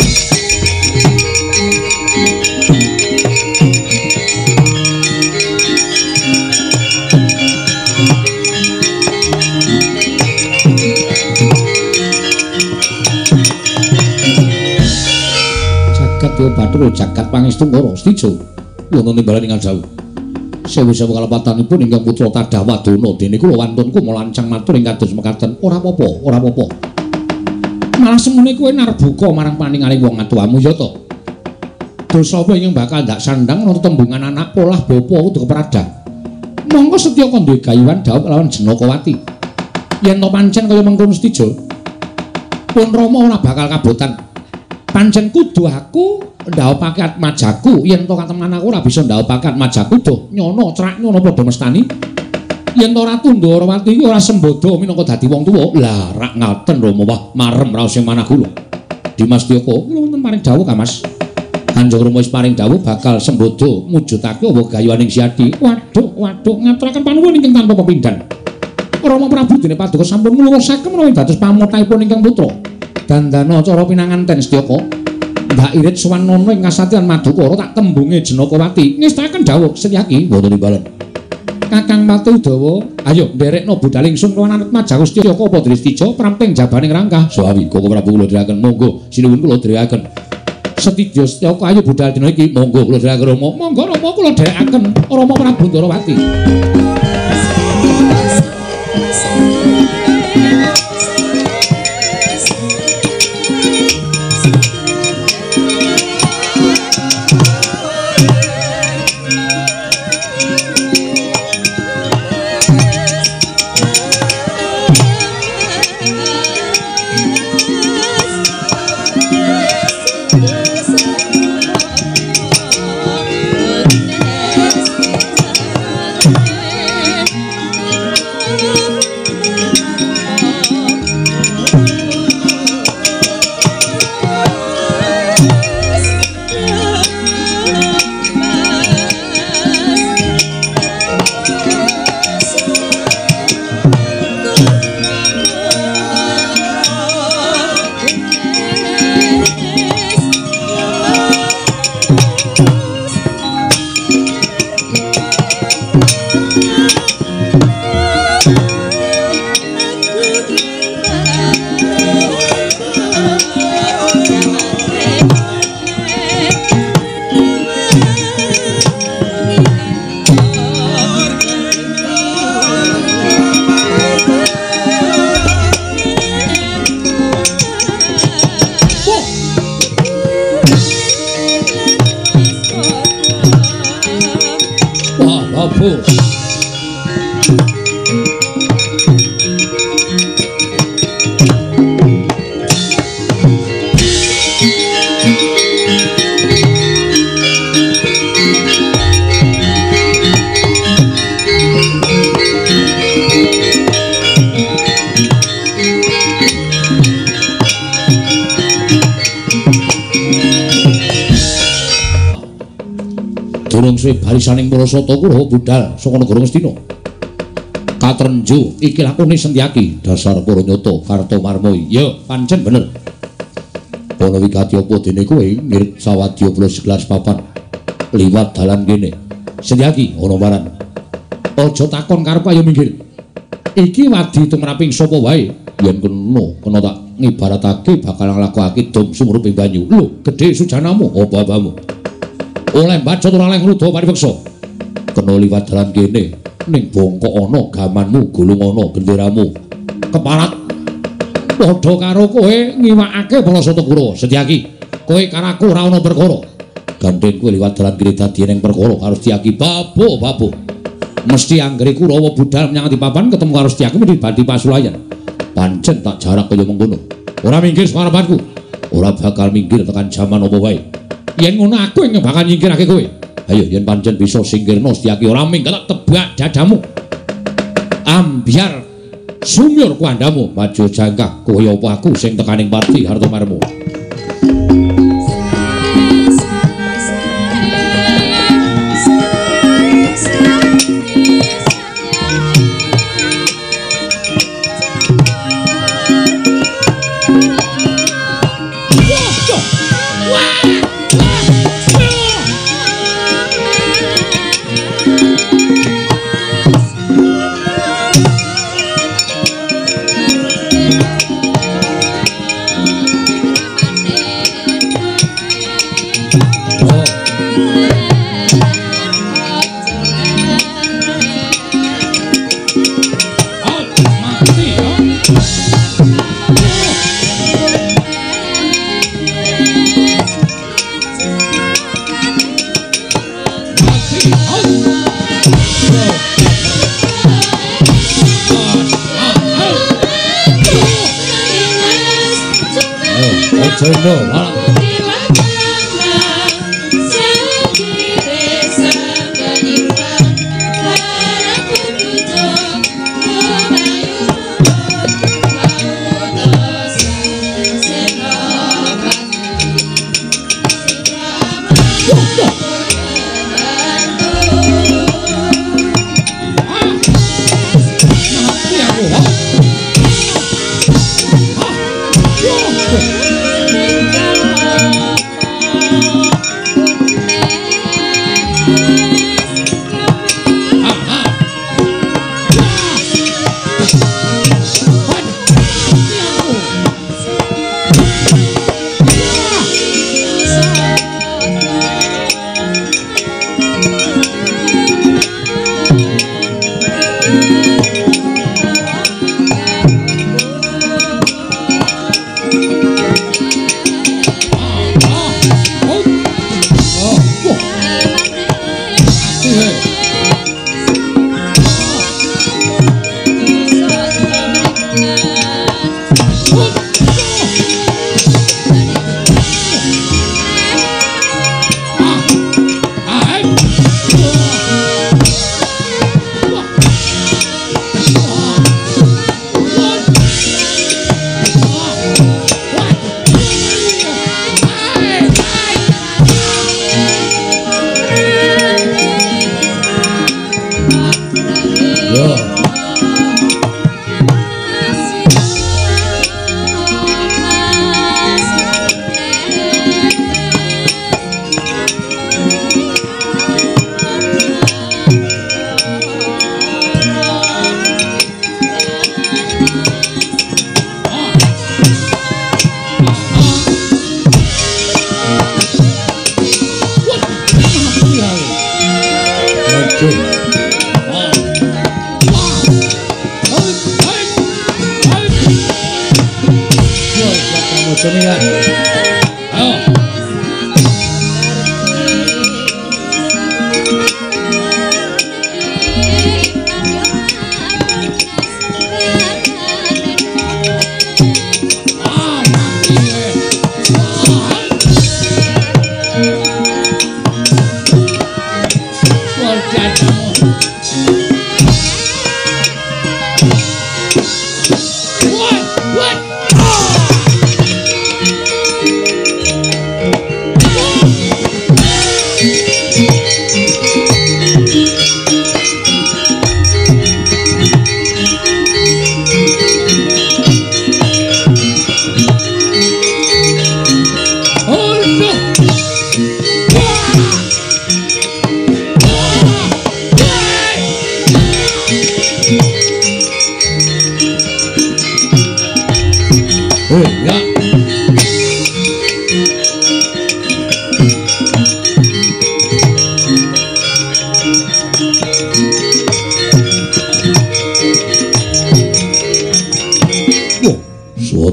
Jagat Bathara jagat pangestu Ngara Stijo wonten timbalan ingkang jauh. Sewu-sewu kalepatanipun ingkang putra Tadawadana dene kula wantun kumalancang matur ing kados mekaten. Ora apa-apa, ora apa-apa. Malah semene kowe narbuka marang paningaling wong atuwamu ya to. Dosa apa ingkang bakal ndak sandang ana tembungan anak polah bapa kudu kepradang. Monggo Setyaka duwe gayuhan dhawuh lawan Janakawati. Yen to pancen kaya mengkono Stijo, pun Rama ora bakal kabotan. Pancen kudu aku ndhawuhake atmajaku, yen to katemen aku ora bisa ndhawuhake atmajaku doh nyono crak nyono padha mestani. Yen to Ratu Ndrawati iki ora sembodo minangka dadi wong tuwa. Lah rak ngaten Rama wah marem raos sing manah kula. Dimas Tyaka kula wonten paring dawuh Ka Mas. Kanjeng Rama wis paring dawuh bakal sembodo mujudake apa gayuhaning Siadi. Waduh ngaturaken panuwun ingkang tanpa pepindhan. Rama Prabu dene Paduka sampun nglurusaken menawi dados pamotahipun ingkang putra. Dandana cara pinanganten Setyaka. Mbak Irit sowan nono ing kasatyan Madukara tak tembunge Janakawati. Ngestaken dawuh Setyaki boten timbalan. Kakang Pati Udawa, ayo nderekno budal ingsun lawan Atmajaku Setyaka apa Dristika pramping jabaning rangkah. Sawi Koko Prabu kula dherekaken monggo sinuwun kula dherekaken. Setija Setyaka ayo budal dina iki monggo kula dherekaken Rama. Monggo Rama kula dherekaken Rama Prabu Ndrawati. Barisaning para sata kula budal saka negara Ngastina. Katrenjo iki lakune Setyaki dasar para nyata Kartomarmoy. Ya, pancen bener. Ana wigati apa dene kowe ngirit sawadya kula segelas papan liwat dalan kene. Setyaki ana waran. Aja takon karep ayo minggir. Iki wadi tumraping sapa wae yen kena tak ngibaratake bakal nglakokake dom sumruping banyu. Lho, gedhe sujanamu apa abamu? Oleh baca ora oleh ngruda paripeksa. Kena liwat dalan kene ning bongkok ana gamanmu, gulung ana genderamu. Keparat padha karo kowe ngiwakake Balasata Kurawa. Setyaki, kowe karo aku ora ana perkara. Gandeng kowe liwat dalan kene dadi ning perkara karo Setyaki babu. Mesti anggere Kurawa budal menyang di papan ketemu karo Setyaki mesti badi pasulayan. Pancen tak jarak kaya mengkono. Ora minggir saka harapanku. Ora bakal minggir tekan jaman apa wae. Yen ngono aku yang bakal nyingkirake kowe. Ayo yen pancen bisa singkirno Setyaki ora minggat tak tebak dadamu. Ambyar sumyur kuandamu maju jangkah kaya apa aku sing tekaning pati hartomarmu.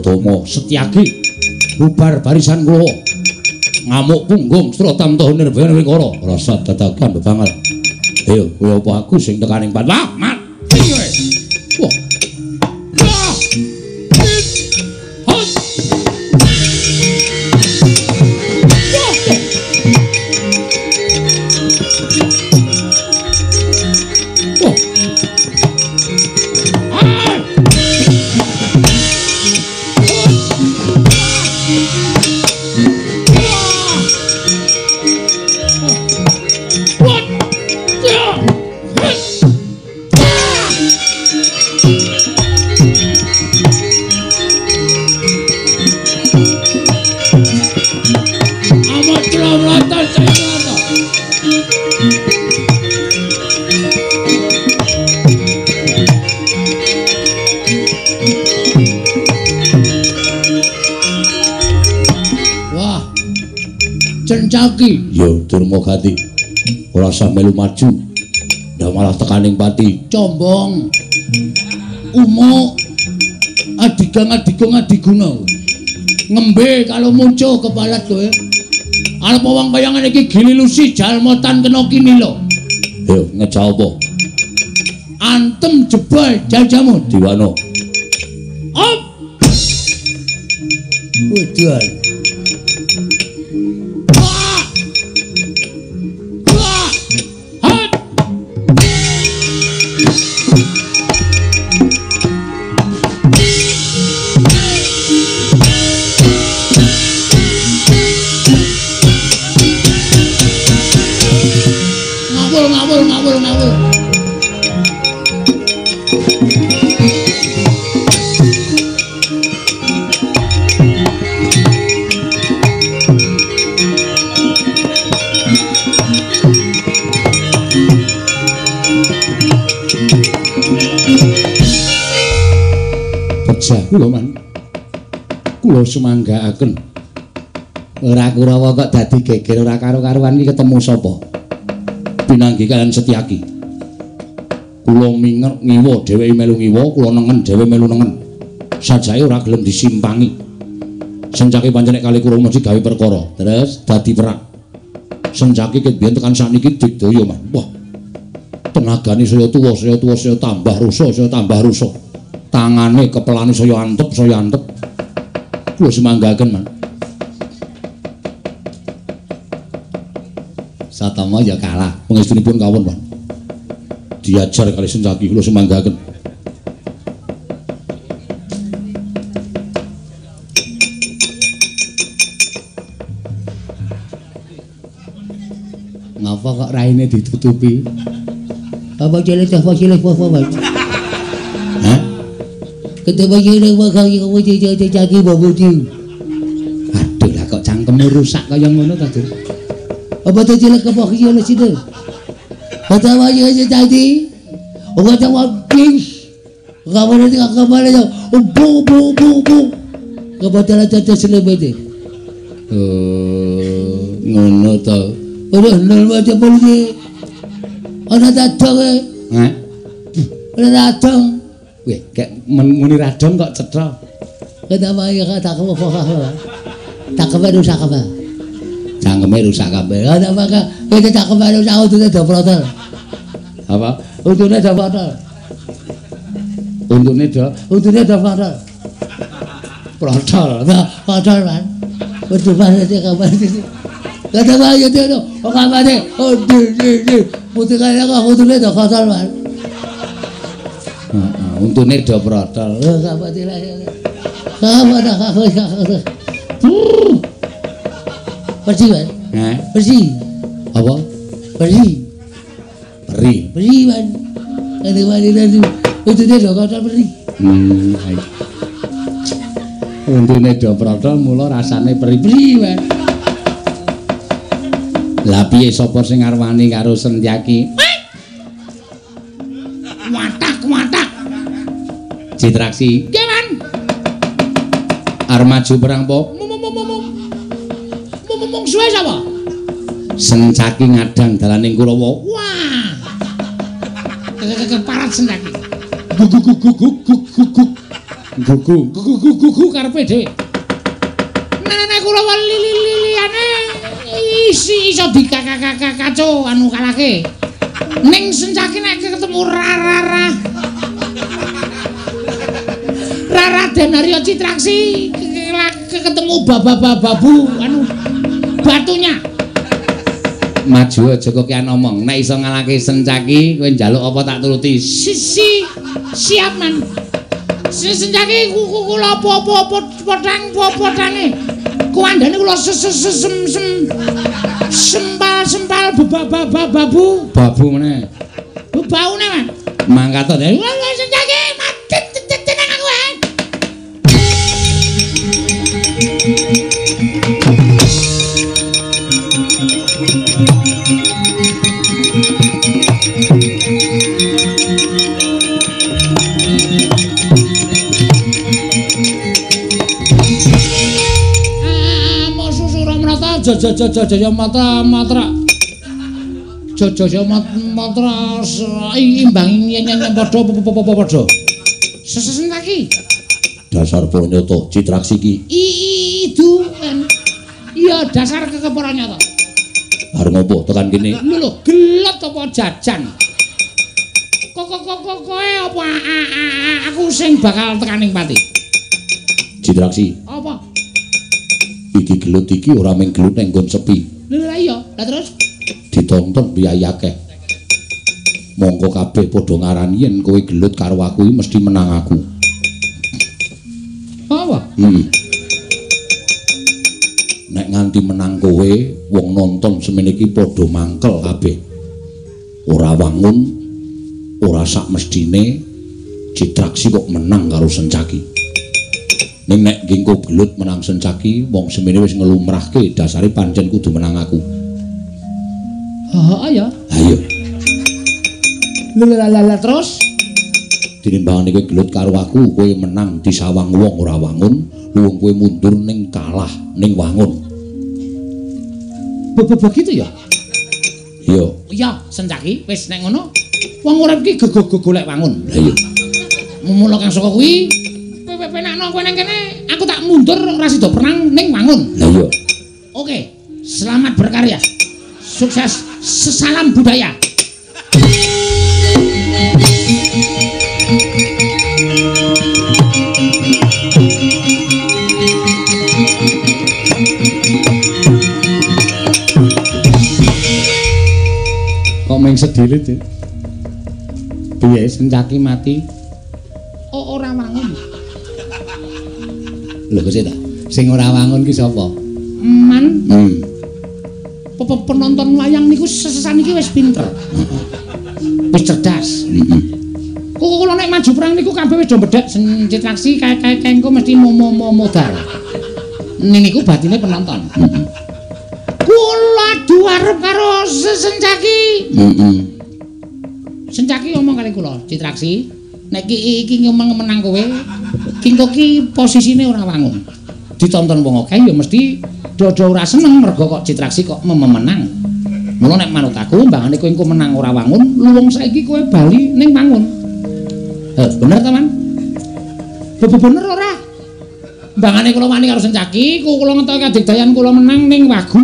Bratama Setyaki bubar barisan kula ngamuk punggung strotam toh nirbana wikara rasa dadakan bebangal ayo kowe apa aku sing tekaning pat wah mati kowe wah Cencaki yo Durmagati ora usah melu maju ndak malah tekaning pati combong umuk adiguna ngembe kalau muncul kebalat kowe arep wong kayangan iki gililusi jalmotan kena kinila yo ngejak apa antem jebol jajamu diwana op wedal ngawur pecah kula man kula semanggaaken ora Kurawa kok dadi geger ora karo-karuan iki ketemu sapa pinanggi kalian Setyaki kula minger ngiwa dheweke melu ngiwa kula nengen dhewe melu nengen sajake ora gelem disimpangi Sencaki pancen nek kali Kurawa mesti gawe perkara terus dadi perang Sencaki ket biyen tekan sakniki digdaya man wah tenagane saya tuwa saya tambah rusa tangane kepelane saya antep kula semanggaken man Satama ya kalah pengestunipun kawon Pak diajar kali Sencaki kula semanggaken ngapa kok raine ditutupi apa cilik hah ketemu cilik wae Sencaki babuti aduh lah kok cangkeme rusak kaya ngono ta Dur apa tu cilik apa cilik situ kata wae Sencaki kata wae kamu nanti kembali ya bu kebetulan caca selebete ngono to udah nol baca polisi ana dadong ana dadong weh kayak muni radong kok cetha kata wae kata kamu tak rusak apa cangkeme rusak kabeh kata wae kita cangkeme rusak untune do protol apa untune do protol untune do protol protol man betul banget ya kabar kata wae itu kabare putih kaya kok untune do protol man untune do protol kabeh lah bersih man bersih apa bersih man ada wali nanti untune do protol bersih untune do protol mula rasane perih-perih man lah piye sapa sing arwani karo Setyaki watak Citraksi nggih man arep maju perang po mung suwe sapa Setyaki ngadang dalaning Kurawa wah keparat Setyaki guguk gugu karepe dhewe. Nek kula liyane iso dikakaco anu kalake. Ning Sencaki nek ketemu Rara Denario Citraksi ketemu babu anu batunya. Maju aja kok kian omong. Nek iso ngalahke Sencaki kowe njaluk apa tak turuti. Siap man. Sencaki kula apa podange. Kuandane kula sempal babu. Babu meneh. Baune man. Mangkat to. Sencaki mati tenang aku ae. Jaya matra imbang nyanyi padha Sencaki dasar Pranyata Citraksi ki itu iya dasar kekeparanyata arep ngopo tekan kene lho gelet apa jajan koe apa aku sing bakal tekaning pati Citraksi apa iki gelut iki ora mung gelut ning nggon sepi lha iya lah terus ditonton biaya akeh mongko kabeh padha ngarani yen kowe gelut karo aku iki mesti menang aku apa nek nganti menang kowe wong nonton semene iki padha mangkel kabeh ora wangun ora sak mestine Citraksi kok menang karo Sencaki ning nek engko gelut menang Sencaki wong semene wis ngelumrahke dasare pancen kudu menang aku ya ayo lha terus tinimbangane kowe gelut karo aku kowe menang disawang wong ora wangun wong kowe mundur ning kalah ning wangun begitu ya iya Sencaki wis nek ngono wong urip ki golek wangun lha iya mula kang saka kuwi penakno kowe nang kene aku tak mundur ora sida perang ning wangun lha iya oke selamat berkarya sukses salam budaya kok meng sedilit ya piye Sencaki mati ora wangun lho kok ta sing ora wangun ki sapa man penonton wayang niku sesesan iki wis pinter wis cerdas kula nek maju perang niku kabeh wis do mbedhek Citraksi kae engko mesti modal niku batine penonton kula duarep karo Sencaki Sencaki ngomong kali kula Citraksi nek iki ngomong menang kowe kingko ki posisine ora wangun ditonton wong akeh ya mesti dodo ora seneng mergo kok Citraksi kok menang mula nek manut aku mbangane kowe engko menang ora wangun luwung saiki kowe bali ning wangun bener ta man bener ora mbangane kula wani karo Sencaki kula ngetoke kadigdayan kula menang ning Wagu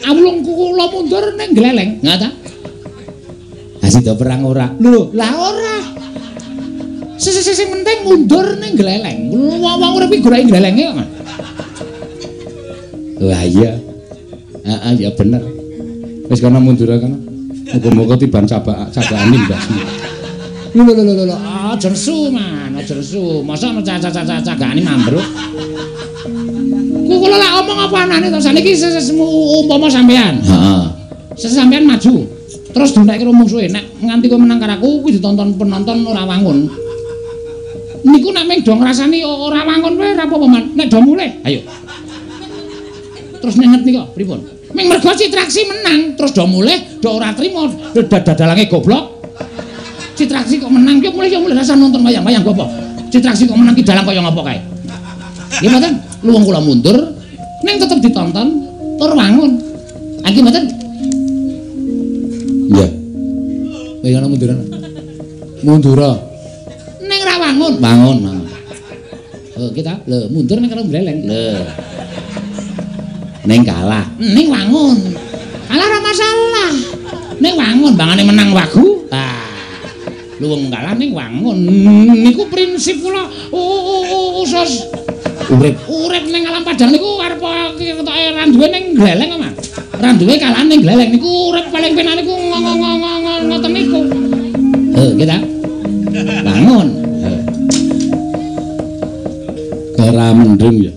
awulung kula mundur ning Gleleng nggak ta asida perang ora lho lah ora sing penting mundur ning Gleleng. Wong urip iki goleki glelenge kok, Man. Wah iya. Heeh ya bener. Wis kana mundur kana. Muga-muga tiban cabakane mbasmu. Lho. Aja nesu, Man. Aja nesu. Masa ana cagane mambruk. Kula lak omong apa anane to saniki umpama sampean. Heeh. Sampean maju. Terus dunek karo musuhe. Nek nganti kowe menang karo aku kuwi ditonton penonton ora wangun. Niku nek meng do ngrasani ora wangun wae ora apa-apa man. Nek do mulih, ayo. Terus nenget nika pripun? Meng mergo Citraksi menang, terus do mulih, do ora trimo, dadalange goblok. Citraksi kok menang ki mulih rasa nonton wayang-wayang apa? Citraksi kok menang ki dalang kaya ngapa kae? Nggih mboten, luwung kula mundur, ning tetep ditonton, tur wangun. Nggih mboten? Iya. Kaya ana munduran. Mundura. Ning ra wangun. Wangun. Oh, kita lho mundur ning karo gleleng. Lho. Ning kalah, ning wangun. Kalah ora masalah. Ning wangun bangane menang wagu. Ah. Lu wong kalah ning wangun. Niku prinsip kula usus urip ning alam padang niku arep ketoke ra duwe ning gleleng kok, Mas. Ra duwe kalah ning gleleng niku urip paling penak niku ngoten niku. Kita bangun. Gara mendung ya.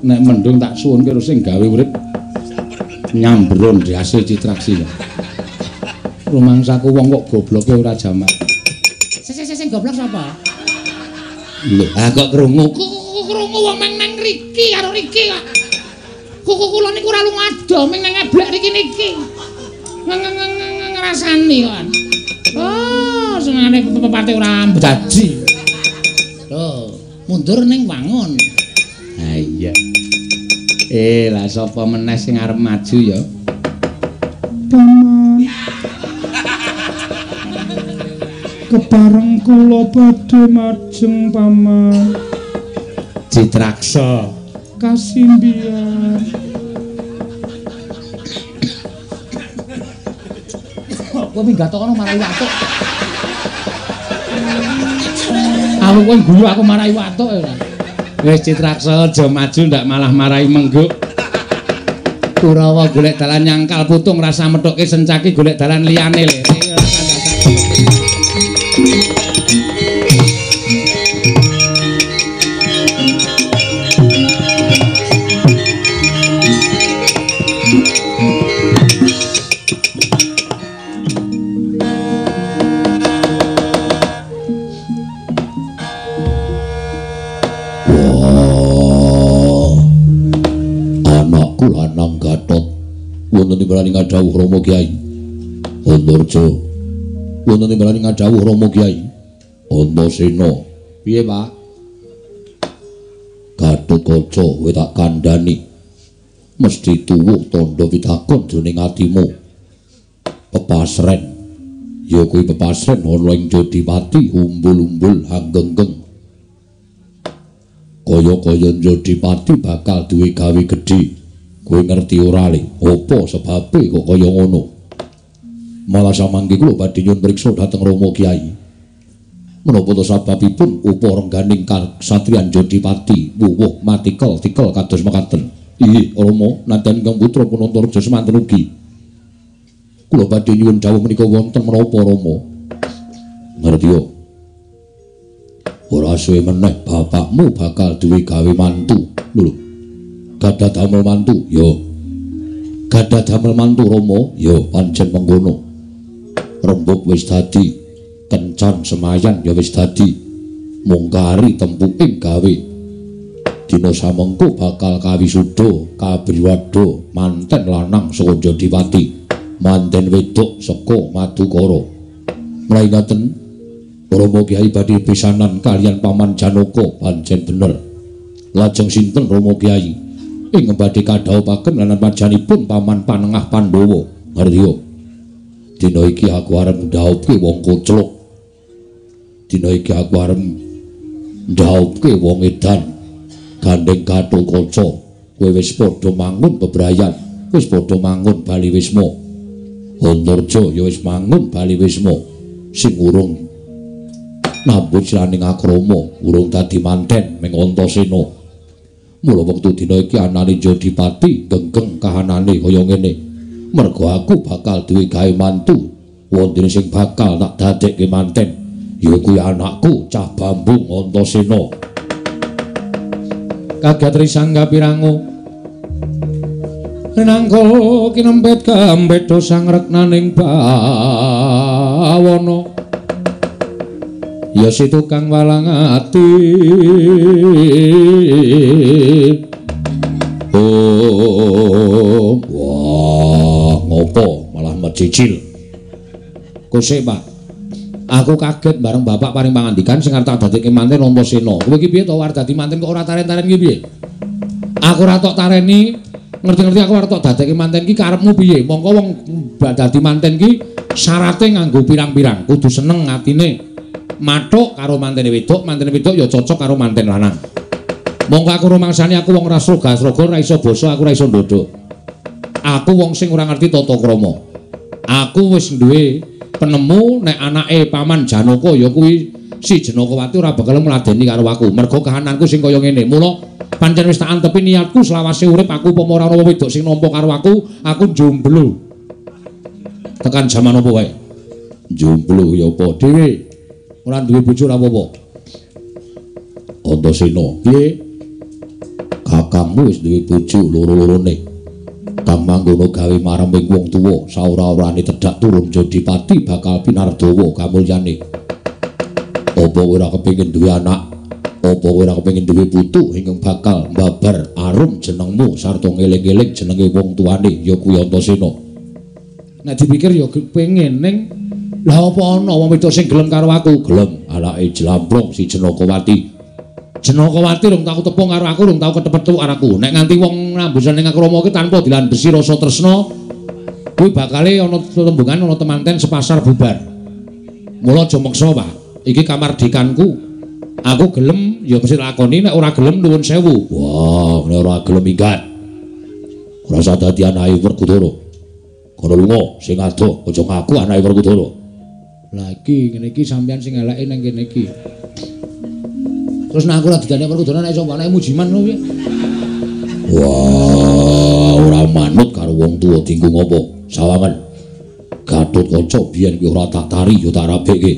Nek mendung tak suwun karo sing gawe urip nyambron hasil citraksi ya. Rumangsaku wong kok gobloke ora jamak. Sing goblok sapa? Lho, kok krungu wong meng nang riki karo riki kok. Kuku kula niku ora lumado meng nang eblek riki-niki. Ngrasani kok. Oh, senengane pepate ora mbadi. Loh, mundur ning wangun. Ha iya. Lah sapa meneh sing arep maju ya? Paman. Kepareng kula badhe majeng paman. Citraksa kasimbian. Kowe minggat kono marai watuk. Aku kowe guyu aku marai watuk ya. Wis Citraksa aja maju ndak malah marai mengguk. Kurawa golek dalan nyangkal putung rasa methuke sencaki golek dalan liyane le. Wonten timbalane ngadhawuh Rama Kyai Antarja. Wonten timbalane ngadhawuh Rama Kyai Antasena. Piye, Pak? Gatotkaca kowe tak kandhani. Mesti tuwuh tandha pitakon jroning atimu. Pepasren. Ya kuwi pepasren ana ing Jodipati umbul-umbul hanggeng-geng. Kaya-kaya Jodipati bakal duwe gawe gedhe. Kowe ngerti ora le apa sebabe kok kaya ngono. Malah samangke kula badhe nyuwun priksa dhateng Rama Kyai. Menapa to sababipun upa rengganing kasatriyan Jodipati wuwuh matikel tikel kados mekaten. Inggih Rama, nadyan Kang Putra pun Antarja semanten ugi. Kula badhe nyuwun dawuh menika wonten menapa Rama? Ngerti yo. Ora suwe meneh bapakmu bakal duwe gawe mantu. Lho. Gadah damel mantu, yo. Gadah damel mantu Rama, yo pancen mengkono. Rembug wis dadi, kencan semayan ya wis dadi. Mungkari tempuking gawe. Dina samengko bakal kawisuda, kabriwada manten lanang saka Jodipati, manten wedok saka Madukara. Mulai ngaten Rama Kyai badhe pisanan kaliyan Paman Janaka pancen bener. Lajeng sinten Rama Kyai? Ing badhe kadhawuhaken lan panjenenganipun Paman Panengah Pandhawa. Ngerti. Dina iki aku arep ndhawuhke wong Kocluk. Dina iki aku arep ndhawuhke wong edan. Gandeng Gatotkaca. Kowe wis padha mangun bebrayan, wis padha mangun Bali Wisma. Antarja ya wis mangun Bali Wisma. Sing urung nambut siraning akrama, urung dadi manten ming Antasena. Mula wektu dina iki anane Jodipati genggeng kahanane kaya ngene. Mergo aku bakal duwe gawe mantu. Wonten sing bakal tak dadekke manten. Ya kuwi anakku Cah Bambung Antasena. Kagatri sangga pirango. Renangka kinempet kambedha sang reknaning bawana. Ya si tukang walang ati. Oh, wah, ngopo malah mecicil. Kosek, Pak. Aku kaget bareng bapak paring pangandikan sing arep tak dadekke manten Antasena. Kowe iki piye to arep dadi manten kok ora taren-taren iki piye? Aku ora tok tareni, ngerti-ngerti aku arep tok dadekke manten iki karepmu piye? Mongko wong dadi manten iki syaraté nganggo pirang-pirang, kudu seneng atine. mathuk karo mantene wedok ya cocok karo manten lanang. Mongko aku rumangsane aku wong rasraga ora iso basa, aku ora iso ndodok. Aku wong sing ora ngerti tata krama. Aku wis duwe penemu nek anake Paman Janaka ya kuwi si Janakawati ora bakal ngladeni karo aku. Mergo kahananku sing kaya ngene. Mula pancen wis tak antepi niatku selawase urip aku upama ora ana wedok sing nampa karo aku jomblo. Tekan jaman apa wae. Jomblo ya apa dhewe. Ora duwe bojo ora apa-apa. Antasena, piye? Kakangmu wis duwe bojo loro-lorone. Kang manggono gawe mareming wong tuwa, saora-orane tedhak turun Jodipati bakal pinardawa kamulyane. Apa kowe ora kepengin duwe anak? Apa kowe ora kepengin duwe putu ingkang bakal mbabar arum jenengmu sarta ngeling-eling jenenge wong tuane ya kuwi Antasena. Nek dipikir ya kepengin ning lha apa ana wong wedok sing gelem karo aku? Gelem, alake jlamprong si Janakawati. Janakawati rung tau tepung karo aku, rung tau ketepet karo aku. Nek nganti wong ngambusan ning akrama ki tanpa dilandhesi rasa tresna, kuwi bakale ana tembungan ana temanten sepasar bubar. Mula aja meksa, Pak. Iki kamardikanku. Aku gelem ya mesti lakoni, nek ora gelem nuwun sewu. Wah, nek ora gelem minggat. Ora usah dadi anake Werkudara. Kono lunga sing adoh, aja ngaku anake Werkudara. Lah iki ngene iki sampean sing eleke nang kene iki. Terus nek aku ora didane Werkudara nek iso anake Mujiman lho piye? Wah, ora manut karo wong tuwa dinggung apa? Sawangen. Gatotkaca biyen ki ora tak tari ya tak rabekke.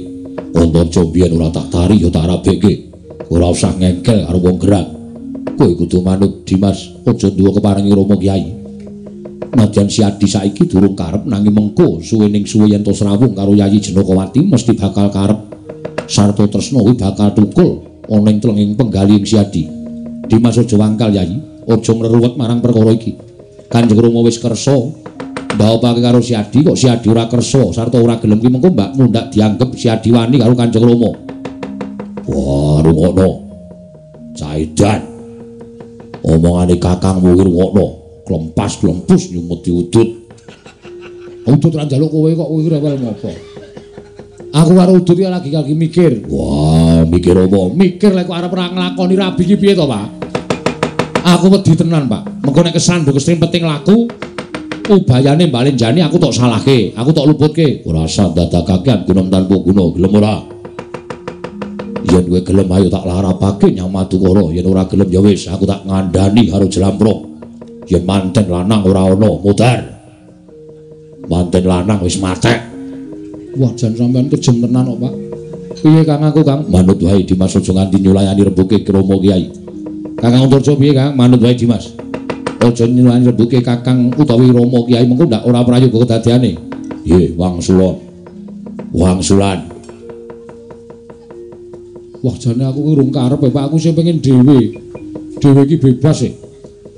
Antaca biyen ora tak tari ya tak rabekke. Ora usah ngengkel karo wong gerak. Kowe kudu manut Dimas, aja duwe keparengi Rama Kyai. Nadyan si Adi saiki durung karep nanging mengko suwe ning suwe yen to srawung karo Yayi Janakawati mesti bakal karep. Sarta tresna kuwi bakal tukul ana ing tlenging penggali si Adi. Dimas aja wangkal Yayi, aja ngreruwet marang perkara iki. Kanjeng Rama wis kersa ndhawuhake karo si Adi kok si Adi ora kersa sarta ora gelem ki mengko mbakmu ndak dianggep si Adi wani karo Kanjeng Rama. Wah, rungokno. Caidan. Omongane kakangmu ki rungokno. Klempas-klempus nyumuti udut. Udut ra njaluk kowe kok kowe rewel ngopo? Aku karo udut ya lagi mikir. Wah, mikir apa? Mikir lek arep ora nglakoni rabi ki piye to, Pak? Aku wedi tenan, Pak. Mengko nek kesandung kesring penting laku, ubayane mbalen jani aku tok salahke, aku tok luputke. Ora usah dadakake gunem tanpa guna, gelem ora? Yen kowe gelem ayo tak larapake Nyang Madukara, yen ora gelem ya wis aku tak ngandani karo Jlamprong. Yen manten lanang ora ana, mudhar. Manten lanang wis matek. Wah, jan sampean kejem tenan kok, Pak. Piye Kang aku, Kang? Manut wae Dimas aja nganti nyulayani rembuke Rama Kyai. Kakang Antarja piye, Kang? Manut wae Dimas. Aja nyulayani rembuke Kakang utawi Rama Kyai mengko ndak ora prayoga kedadiane. Nggih, wangsulan. Wangsulan. Wah, jane aku ki rung karep, Pak. Aku sing pengen dhewe. Dhewe iki bebas e.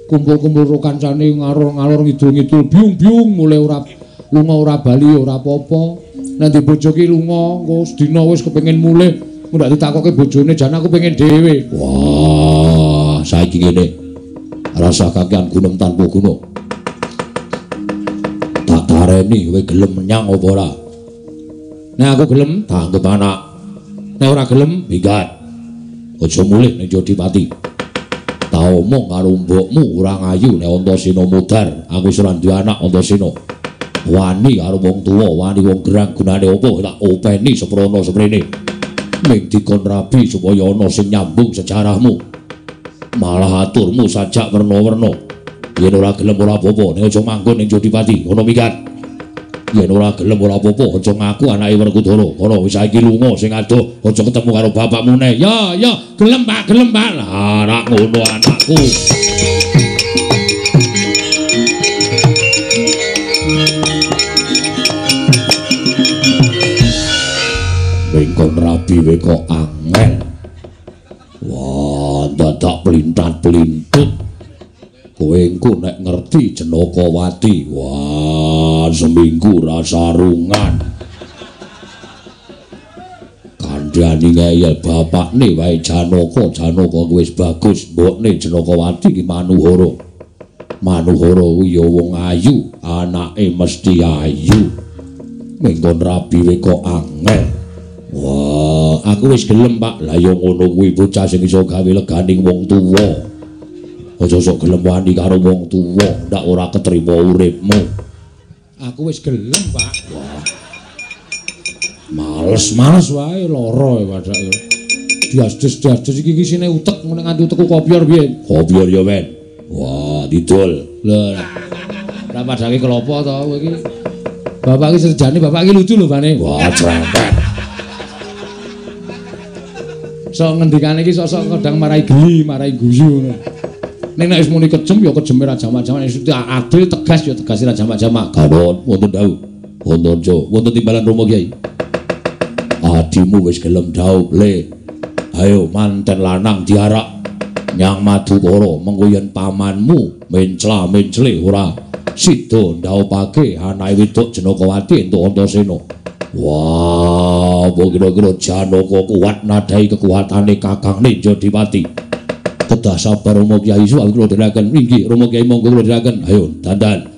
Kumpul-kumpul karo kancane ngalor-ngalor ngidul-ngidul biung-biung mulai ora lunga ora bali ora apa-apa. Nek di bojo ki lunga engko sedina wis kepengin mulih, ndak ditakoke bojone jan aku pengen dhewe. Wah, saiki ngene. Rasa kakean gunem tanpa guna. Tak tareni kowe gelem menyang apa ora? Nek aku gelem tak anggap anak. Nek ora gelem minggat. Aja mulih ning Jodipati. Tak omong karo mbokmu ora ngayu nek Antasena mudhar. Aku wis ora duwe anak Antasena. Wani karo wong tuwa, wani wong gerang gunane apa tak openi seprono seprene. Ning dikon rabi supaya ana sing nyambung sejarahmu. Malah aturmu sajak werna-werna. Yen ora gelem ora apa-apa, nek aja manggon ning Jodipati, ana minggat. Yen ora gelem ora apa-apa, aja ngaku anake Werkudara. Kono wis saiki lunga sing adoh, aja ketemu karo bapakmu neh. Ya, gelem Pak, gelem Pak. Lah, ora ngono anakku. Mengkon rabi we kok angel. Wah, dadak pelintat-pelintut. Kowe engko nek ngerti Janakawati, wah seminggu rasa rungan. Kandhani ngeyel bapakne wae Janaka wis bagus, mbokne Janakawati ki Manuhara. Manuhara kuwi ya wong ayu, anake mesti ayu. Mengkon rabi we kok angel. Wah, Aku wis gelem, Pak. Lah ya ngono kuwi bocah sing iso gawe leganing wong tuwa. Aja sok gelem wani karo wong tuwa, ndak ora ketrima uripmu. Aku wis gelem, Pak. Wah. Males wae lara padake. Dias-des iki isine utek ngene nganti utekku kopior piye? Kopior ya, Men. Wah, didol. Lah. Lah padake kelopo to kowe iki? Bapak iki sejane bapak iki lucu lho, Bane. Wah, cerempet. Sok ngendikane iki sok-sok kadang marai geli, marai guyu ngono. Ning nek wis muni kejem ya kejeme ra jamak-jamak, nek adil tegas ya tegas ra jamak-jamak. Kawon wonten dawuh. Wonten jo, wonten timbalan Romo Kyai. Adimu wis gelem dawuh, Le. Ayo manten lanang diarak nyang Madukara mengko yen pamanmu mencla-mencle ora sida ndhawuhake anake wedok Janakawati entuk Antasena. Wah, apa kira-kira Janaka kuat nadai kekuatane Kakang Nenjadipati. Kedah sabar Romo Kyai suwal kula dherekaken. Inggih Romo Kyai monggo kula dherekaken. Ayo dandan.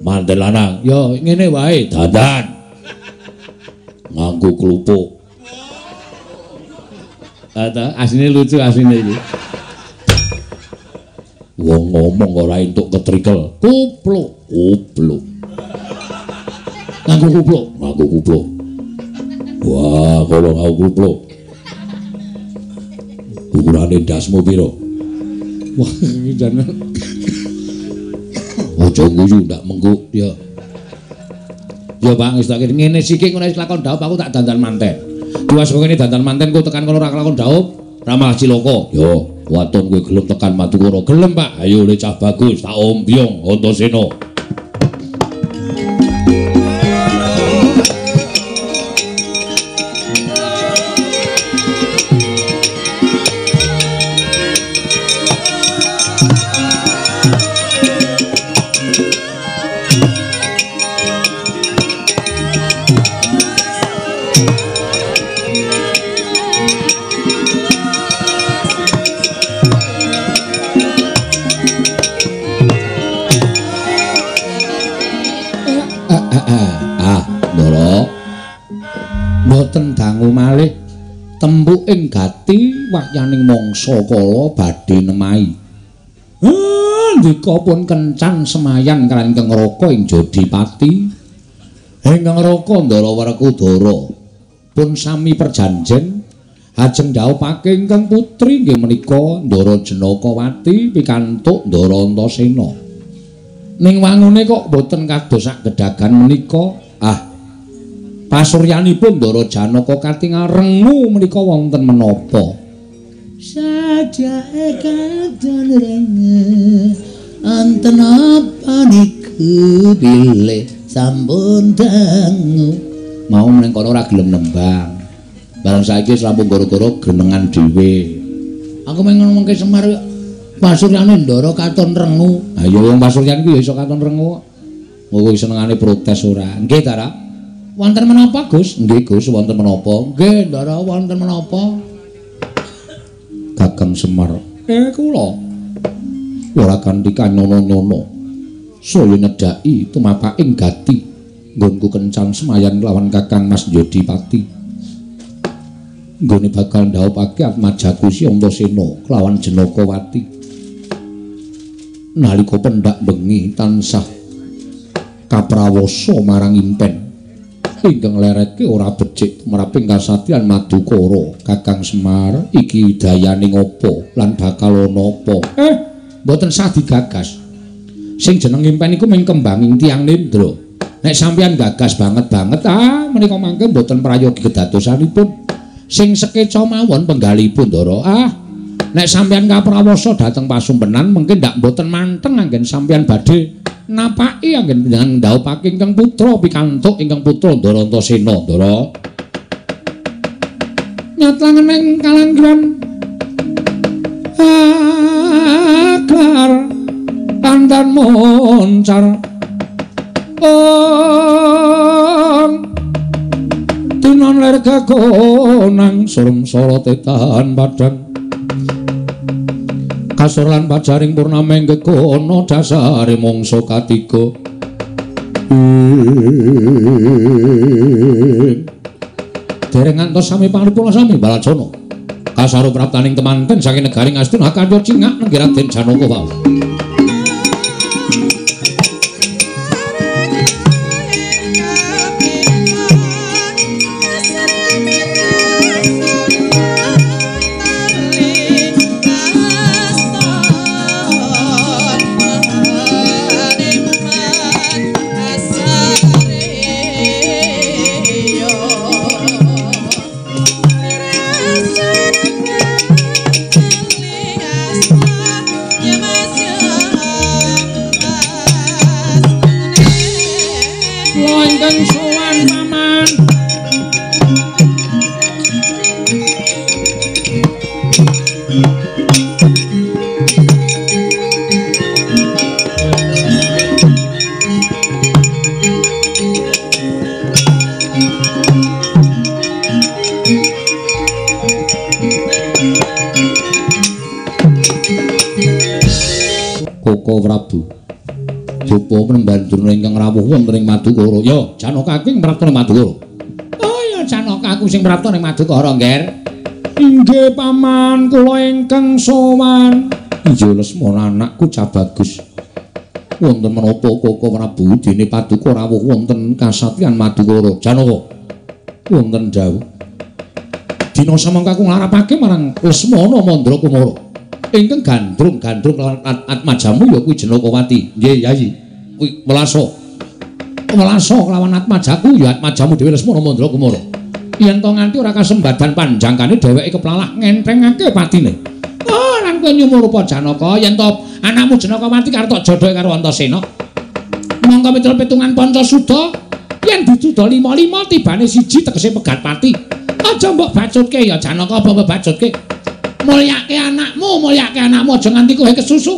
Manten lanang. Ya ngene wae, Dandan. Nganggo klupuk. Ata asine lucu asine iki. Wong ngomong ora entuk ketrikel. Kupluk. Nganggo kupluk. Wah, kalau nganggo kupluk. Ukurane dasmu piro? Wah, iki jan. Aja guyu ndak mengguk ya. Ya Pak, wis tak ngene siki ngono wis lakon dhaup aku tak dandan manten. Duas kok ngene dandan manten ku tekan kono ora lakon dhaup, ra malah cilaka. Yo, waton kowe gelem tekan Madukara. Gelem Pak. Ayo le cah bagus, tak ombyong Antasena. Mboten dangu malih tembuk ing gati wahyaning mangsa kala badhe nemahi. Ndika pun kencan semayan kaliyan Kang Raka ing Jodipati. Ingkang Raka Ndara Werkudara pun sami perjanjen ajeng ndhawuhake ingkang putri nggih menika Ndara Janakawati pikantuk Ndara Antasena. Ning wangune kok boten kados sak gedhagan menika. Pasuryanipun Ndara Janaka katingal rengu menika wonten menapa? Sajake kadon rengu anten apa niku bilih sampun dangu. Mau meneng kono ora gelem nembang. Barang saiki sampun gara-gara genengan dhewe. Aku mung ngomongke Semar pasuryane Ndara katon rengu. Ha ya wong pasuryan ku ya iso katon rengu. Kowe senengane protes ora? Nggih, Tara. Wonten menapa, Gus? Nggih, Gus, wonten menapa? Nggih, Ndara, wonten menapa? Kakang Semar. Kula Ora kanthi kanyono-nyono. Saya nyedhaki tumapaking gati nggonku kencan semayan kelawan Kakang Mas Jodipati. Nggone bakal ndhawuhake atmajaku Si Antasena kelawan Janakawati. Nalika pendak bengi tansah kaprawasa marang impen. Ingkang lereke ora becik meraping kasatriyan Madukara. Kakang Semar iki dayaning apa lan bakal ana apa? Mboten sah digagas. Sing jeneng impen iku mung kembanging tiyang Nendra. Nek sampeyan gagas banget-banget, menika mangke mboten prayogi kedadosanipun. Sing sekeca mawon penggalipun, Ndara. Nek sampeyan kaprawasa dhateng pasumpenan mungkin ndak mboten manteng anggen sampeyan badhe napaki anggen panjenengan ndhawuhake ingkang putra pikantuk ingkang putra Ndara Antasena, Ndara. Nyatlangen ing kalangguran aklar tandan moncar tinon ler kakonang surem sorote tahan padang kasoran pajaring purnama ing gegono dasare mangsa katiga dereng ngantos sami pangripun sami Balacana. Kasaru praptaning temanten saking negari Ngastina karya cingak nenggih Raden Janaka wau. Prabu Japa Pembandurna ingkang rawuh wonten ing Madukara. Ya, Janaka aku ing prapta ing Madukara. Oh ya, Janaka aku sing prapta ing Madukara, Nger. Inggih paman, kula ingkang sowan. Iya Lesmana anakku cah bagus. Wonten menapa Koko Prabu dene Paduka rawuh wonten kasatriyan Madukara. Janaka wonten dawuh. Dina samangka aku nglarapake marang Lesmana Mandra Kumara. Ingkang gandrung lawan Atmajamu ya kuwi Jenakawati. Nggih, Yayi. Kuwi Welasa kelawan Atmajaku ya Atmajamu dhewe Lesmana Mandra Kumara. Yen to nganti ora kasembadan panjangkane dheweke keplalah ngentrengake patine. Oh, lan kowe nyumur apa Janaka yen to anakmu Jenakawati karo tok jodhoke karo Antasena. Monggo miturut pitungan Pancasuda yen dituda 5-5 tibane siji tegese pegat pati. Aja mbok bacutke ya Janaka apa mbok bacutke. Mulyake anakmu aja nganti kowe kesusu.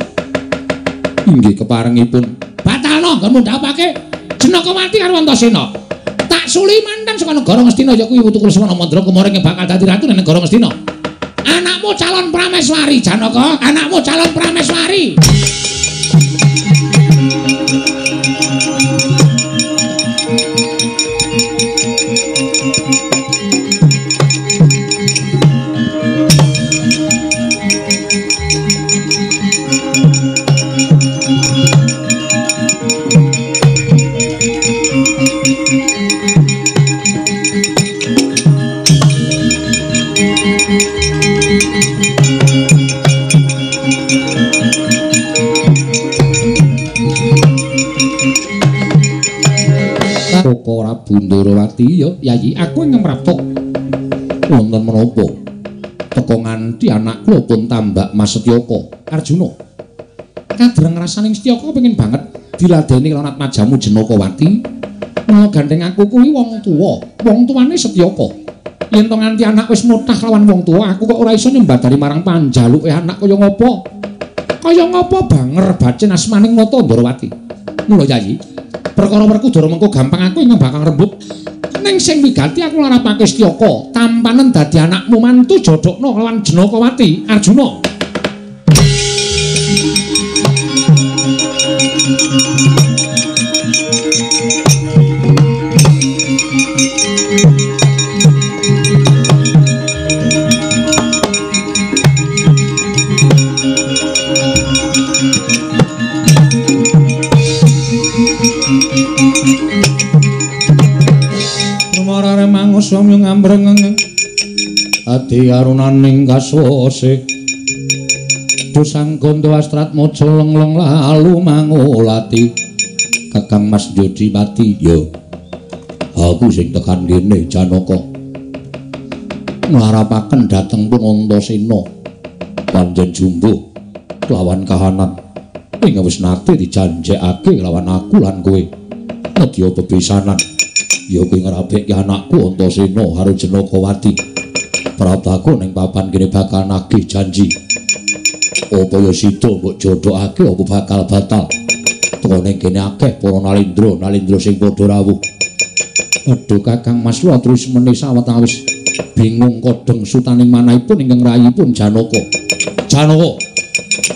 Inggih keparengipun. Batalno nggon ndhapake Jenakawati karo Antasena. Tak suli mantan saka negara Ngastina ya kuwi Wutu Lesmana Mandra Kumara sing bakal dadi ratu ning negara Ngastina. Anakmu calon prameswari Janaka, anakmu calon prameswari. Koko Prabu Ndarawati ya Yayi aku ing ngrapta wonten menapa teka nganti anak kula pun tambak Mas Setyaka Arjuna kadreng rasaning Setyaka pengin banget diladeni kelawan Atmajamu Jenakawati mau gandeng aku kuwi wong tuwane Setyaka yen to nganti anak wis mutah lawan wong tuwa aku kok ora iso nyembadani marang panjaluke anak kaya ngopo banger bacen asmaning nata Ndarawati mula Yayi perkara Werkudara mengko gampang aku ingkang bakal rebut ning sing wigati aku larapake Setyaka tampanen dadi anakmu mantu jodhokno lawan Jenakawati Arjuna. Samya ngambreng ati arunaning kaswase dosang gondo astrat mojo lenglong lalu mangolati Kakang Mas Jodipati yo aku sing tekan kene Janaka nglarapaken dhateng pun Antasena panjen jumbuh lawan kahanan ing wis nate dijanjekake lawan aku lan kowe nedya bebesanan ya kowe ngrabekke anakku Antasena karo Jenakawati. Prataku ning papan kene bakal nagih janji. Apa ya sida mbok jodhokake apa bakal batal. Teko ning kene akeh para nalindra sing padha rawuh. Aduh Kakang Mas kula terus meni sawetawis bingung kodeng sutaning manahipun ingkang rayipun Janaka.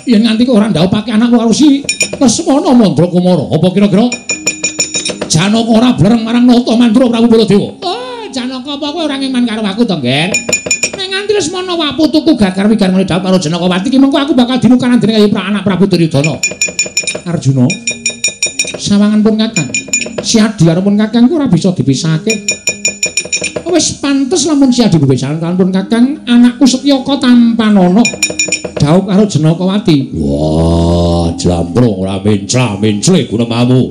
Yen nganti kok ora ndhawuhake anakmu karo si Lesmana Mandra Kumara, apa kira-kira Janaka ora blereng marang Nata Mandra Prabu Baladewa. Oh, Janaka Janaka apa kowe ora ngeman karo aku to, Ngger? Nek nganti Lesmana wak putuku gagar wigar ngene dawuh karo Janakawati ki mengko aku bakal dinukaran dening Ayu Anak Prabu Duryudana. Arjuna. Sawangan pun Kakang. Si Adi karo pun Kakang ku ora bisa dipisahke. Wis pantes lamun si Adi bebesaran karo pun Kakang, anakku Setyaka tanpa nono. Dawuh karo Janakawati. Wah, jlamprung ora mencla-mencle gunemamu.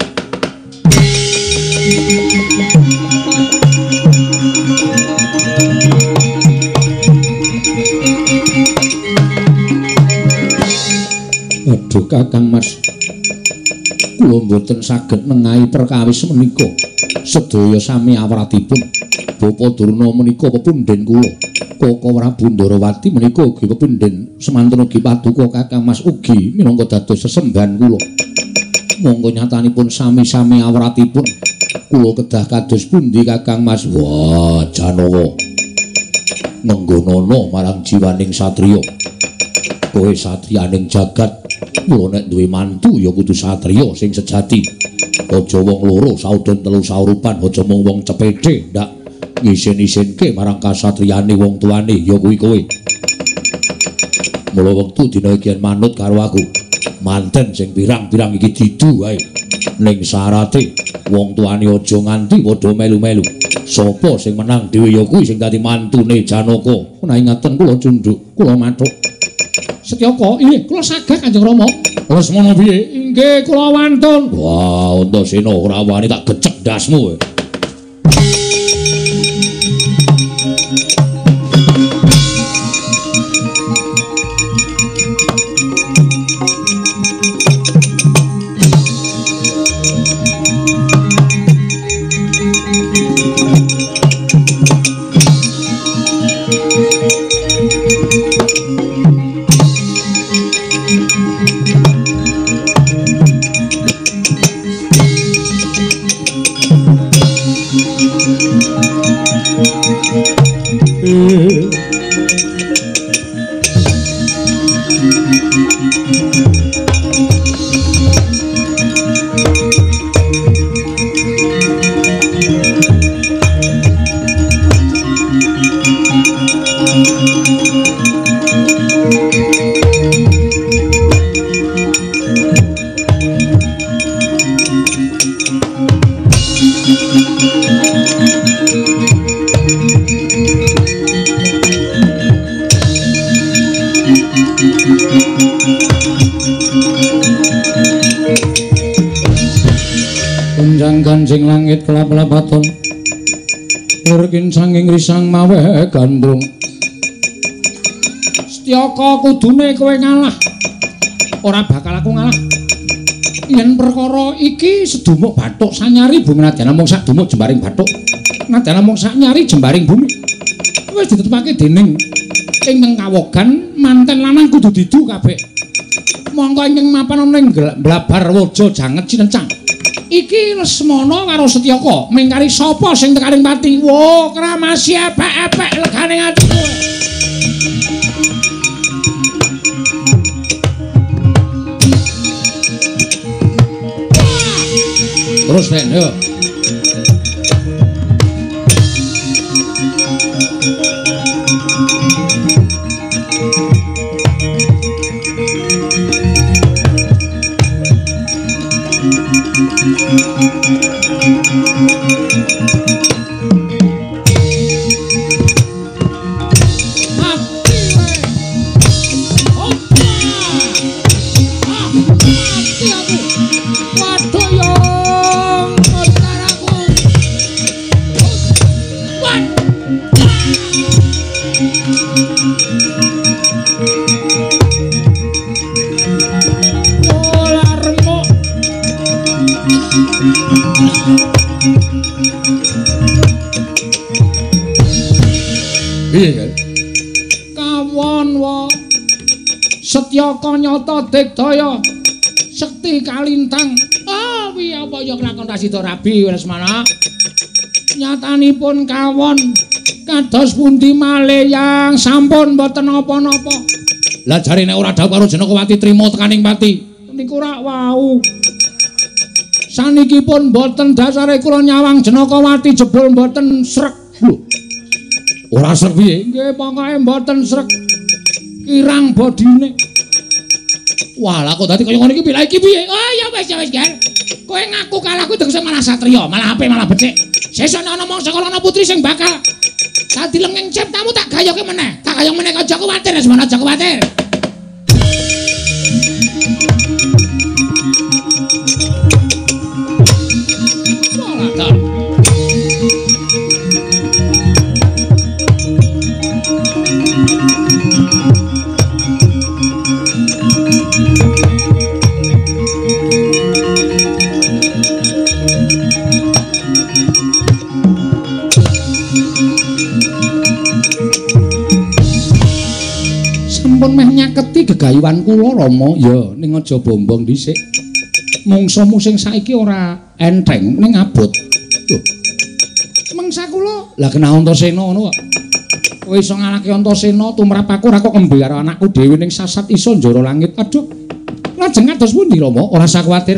Aduh Kakang Mas, kula mboten saged nengahi perkawis menika. Sedaya sami awratipun. Bapa Durna menika pepundhen kula. Kaka Prabu Ndarawati menika ugi pepundhen semanten ugi paduka Kakang Mas ugi minangka dados sesembahan kula. Monggo nyatanipun sami-sami awratipun. Kula kedah kados pundi Kakang Mas? Wah, Janaka. Nenggonana marang jiwaning satriya. Kowe satriyaning jagat. Mula nek duwe mantu ya kudu satriya sing sejati. Aja wong loro saudon telu saurupan, aja mung wong cepete ndak ngisin-isinke marang kasatriyane wong tuane ya kuwi kowe. Mula wektu dina iki manut karo aku. Manten sing pirang-pirang iki didu wae. Ning syarate wong tuane aja nganti padha melu-melu. Sapa sing menang dhewe ya kuwi sing dadi mantune Janaka. Menawi ngaten kula cundhuk, kula mathuk. Setyaka, inggih kula sagah Kanjeng Rama. Lesmana piye? Inggih kula wantun. Wah, Antasena ora wani tak gecek ndasmu. Ganjing langit kelap-lapaton lurkin sanging risang mawe gandrung. Setyaka kudune kowe ngalah. Ora bakal aku ngalah. Yen perkara iki sedumuk bathuk sanyari bumi nadyan mung sak dumuk jembaring bathuk. Nadyan mung sak nyari jembaring bumi. Wis ditetepake dening ingkang kawogan manten lanang kudu didu kabeh. Monggo ingkang mapan ning blabar waja janget cinencang. Iki Lesmana karo Setyaka mingkari sapa sing tekaning pati. Wo kramasi epek-epek legane atiku. Terus nek yo. Kawon wa Setyaka nyata digdaya sekti kalintang. Oh piye apa ya kelakon Rasida Rabi Lesmana. Nyatanipun kawon kados pundi malih yang sampun mboten apa-napa. Lah jare nek ora dawuh karo Janakawati trima tekaning pati niku rak wau. Sanikipun mboten dasare kula nyawang Janakawati jebul mboten srek. Lho, Ora srek piye? Nggih, pokoke mboten srek. Kirang bodine. Walah kok dadi kaya ngene iki piye? Iki piye? Oh ya wis Ger. Kowe ngaku kalah kuwi tegese malah satriya, malah apik malah becik. Sesuk ana mangsa kala ana putri sing bakal dadi lengeng cep tamu tak gayoke meneh. Tak gayong meneh aja kuwatir, semono aja kuwatir. Walah ta. Sampun meh nyaketi gegayuhan kula Rama, ya ning aja bombong dhisik. Mungsamu sing saiki ora enteng ning abot. Lho. Mangsa kula lah kena Antasena ngono kok. Kowe iso ngalahke Antasena tumrap aku ora kok kembe karo anakku dhewe ning sasat iso njara langit. Aduh. Lajeng kados pundi Rama? Ora usah kuwatir.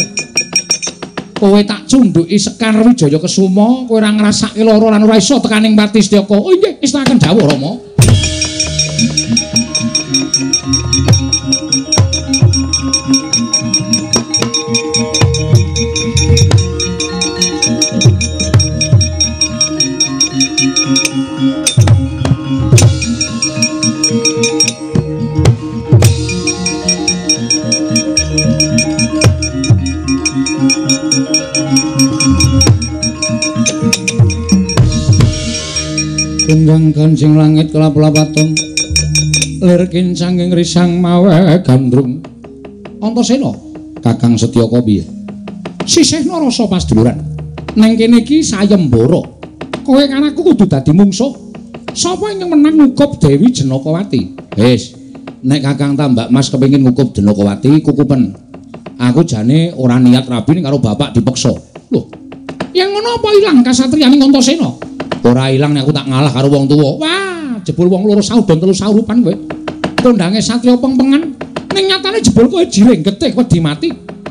Kowe tak cunduki Sekar Wijaya Kesuma, kowe ora ngrasake lara lan ora iso tekaning Patistyaka. Oh nggih, wis tak akan dawuh Rama. Tunggang Kanjeng langit kelap-lapaton lir kincanging risang mawe gandrung. Antasena, Kakang Setyaka piye? Sisihna rasa pasduluran. Neng kene iki sayembara. Kowe kan aku kudu dadi mungsuh. Sapa ingkang menang ngukup Dewi Jenakawati? Wis, nek Kakang Tambak Mas kepengin ngukup Jenakawati kukupen. Aku jane ora niat rabi ning karo bapak dipeksa. Loh, yang ngono apa ilang kasatriyaning Antasena? Ora ilang nek aku tak ngalah karo wong tuwa. Wah, jebul wong loro saudon telu saurupan kowe. Kondange satriya pengpengen. Ning nyatane jebul kowe jiring getih wedi mati.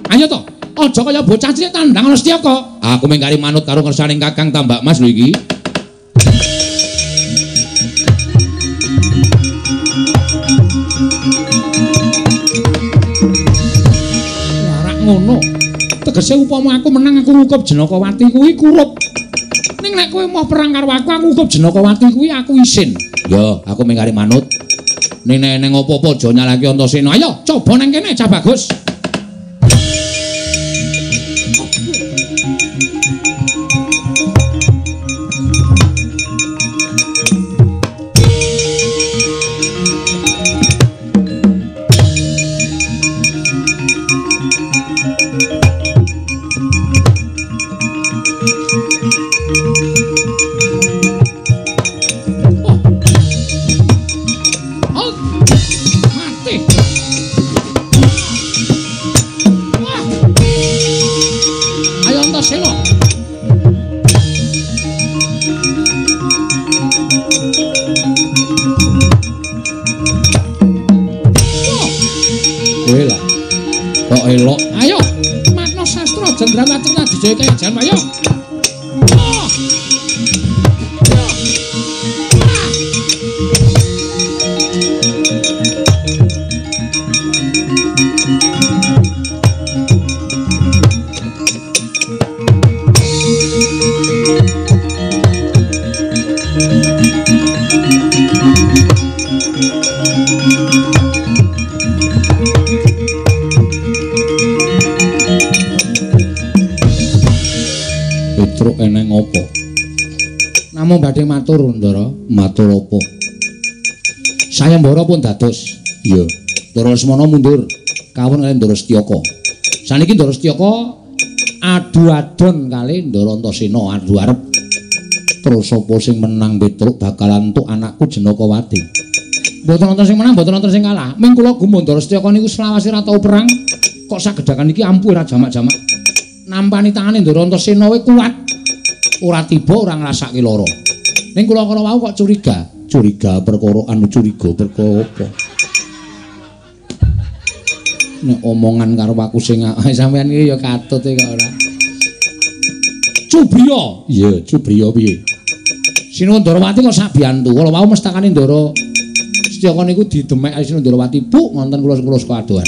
Ayo to, aja kaya bocah cilik tandang Setyaka. Aku mengkari manut karo ngersaning Kakang Tambak Mas lho iki. Larak ngono. Tegese upama aku menang aku ngukup Jenakawati kuwi kurup. Ning nek kowe mau perang karo aku ngukup Jenakawati kuwi aku isin. Ya, aku mengkari manut. Ning nek apa-apa aja nyalahke Antasena. Ayo, coba nang kene cah bagus. Elok. Ayo, Matno Sastra Jendrawacana dijaya kaya jan ayo. Eneng apa? Namung badhe matur, Ndara. Matur apa? Sayembara pun dados. Iya. Ndara Lesmana mundur kawon kaliyan Ndara Setyaka. Saniki Ndara Setyaka adu-adon kali Ndara Antasena adu arep. Terus sapa sing menang Petruk bakalan entuk anakku Jenakawati. Mboten wonten sing menang, mboten wonten sing kalah. Ming kula gumun Ndara Setyaka niku selawase ra tau perang. Kok sagedhakan iki ampuh ra jamak-jamak. Nampani tangane Ndara Antasena kuwi kuat. Ora tiba ora ngrasake lara. Ning kula kala wau kok curiga. Curiga perkara curiga perkara apa? Nek omongan karo aku sing sampean iki ya katut kok ora. Cubriya. Iya, Cubriya piye? Sinuwun Ndorowati kok sak biyantu. Kala wau mestakane Ndoro Setyaka niku didemek Sinuwun Ndorowati, Bu, wonten kula kadohan.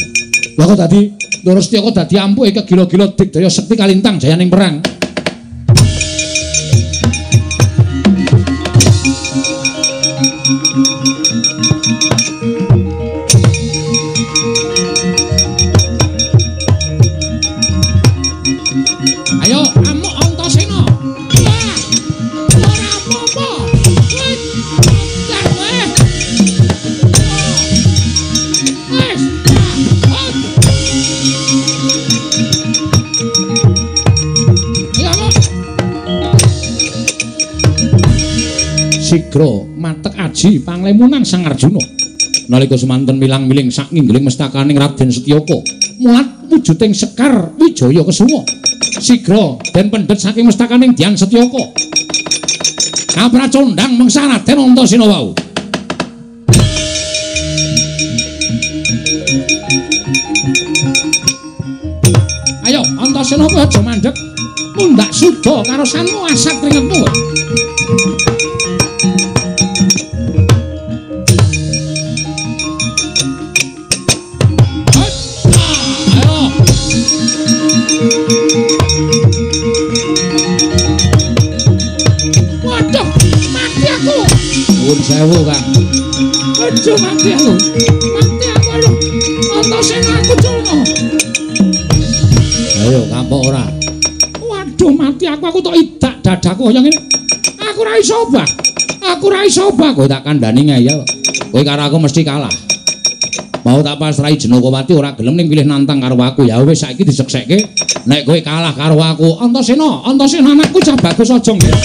Lha kok dadi Ndoro Setyaka dadi ampuhe kegila-gila digdaya sekti kalintang jayaning perang. Ayo, amuk Antasena. Ora apa-apa. Sigra matek aji panglemunan Sang Arjuna nalika semanten milang-miling sak nginggiling mestakaning Raden Setyaka mulat wujuding Sekar Wijaya Kesuma sigra den pendhet saking mestakaning Dyang Setyaka kapracondhang mangsa Raden Antasena wau. Ayo Antasena kowe aja mandheg mundak suda karo sanmu asat kringetmu. Nuwun sewu, Kang. Aja mati aku. Mati aku lho. Antasena aku culno. Ayo kapok ora. Waduh mati aku tok idak dadaku kaya ngene. Aku ora iso obah. Aku ora iso obah kowe tak kandhani ngeyel. Kowe karo aku mesti kalah. Mau tak pasrahi Jenakawati ora gelem ning pilih nantang karo aku. Ya wis saiki diseksekke nek kowe kalah karo aku. Antasena anakku cah bagus aja nggih.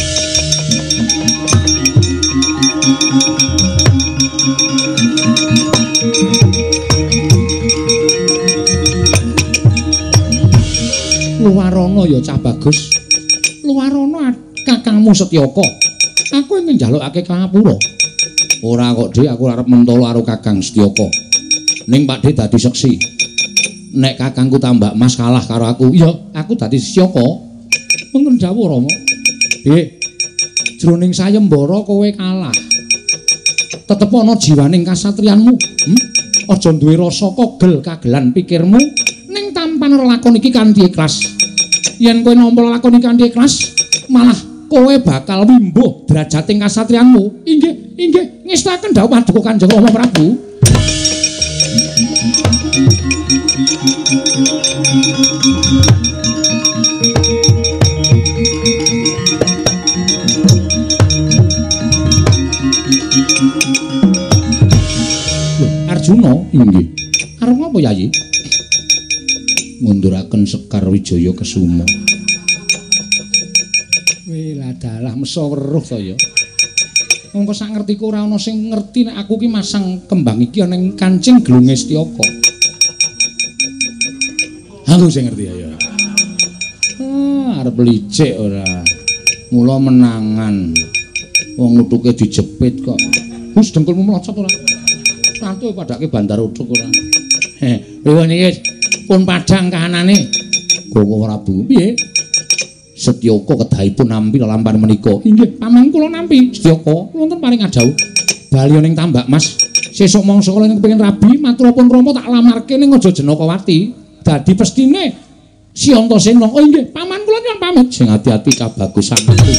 Luwarana ya cah bagus. Luwarana kakangmu Setyaka. Aku ingin njalukake kangapura. Ora kok Dik, aku arep mentolo karo Kakang Setyaka. Ning Pak Dik dadi seksi. Nek kakangku Tambak Mas kalah karo aku, ya aku dadi Setyaka. Mengken dawuh Rama. Dik, jroning sayembara kowe kalah. Tetep ana jiwaning kasatriyanmu. Aja duwe rasa kogel kagelan pikirmu ning tampan lakon iki kanthi ikhlas. Yen kowe nampa lakon iki kanthi ikhlas, malah kowe bakal wimbuh drajating kasatriyanmu. Inggih, ngestaken dawuh Paduka Kanjeng Rama Prabu. Arjuna, inggih. Arep apa Yayi? Ngunduraken Sekar Wijaya Kesuma. Lah dalah mesa weruh to ya. Mongko sak ngertiku ora ana sing ngerti nek aku ki masang kembang iki ana ing kancing glunge Setyaka. Aku sing ngerti ya. Arep licik ora. Mula menangan. Wong nutuke dijepit kok. Wis dengkulmu melocot ora? Tantu padake bandar utuk ora. Lha niki pun padhang kahanane. Gowo Prabu piye? Setyaka kedahipun nampi lampahan menika. Inggih, paman kula nampi. Setyaka wonten paring adhau. Bali ning Tambak Mas. Sesuk mangsa kula ning kepengin rabi maturipun Rama tak lamarke ning Aja Jenakawati. Dadi pestine Si Antasena. Oh inggih, paman kula nyuwun pamit. Sing ati-ati kabagusan aku.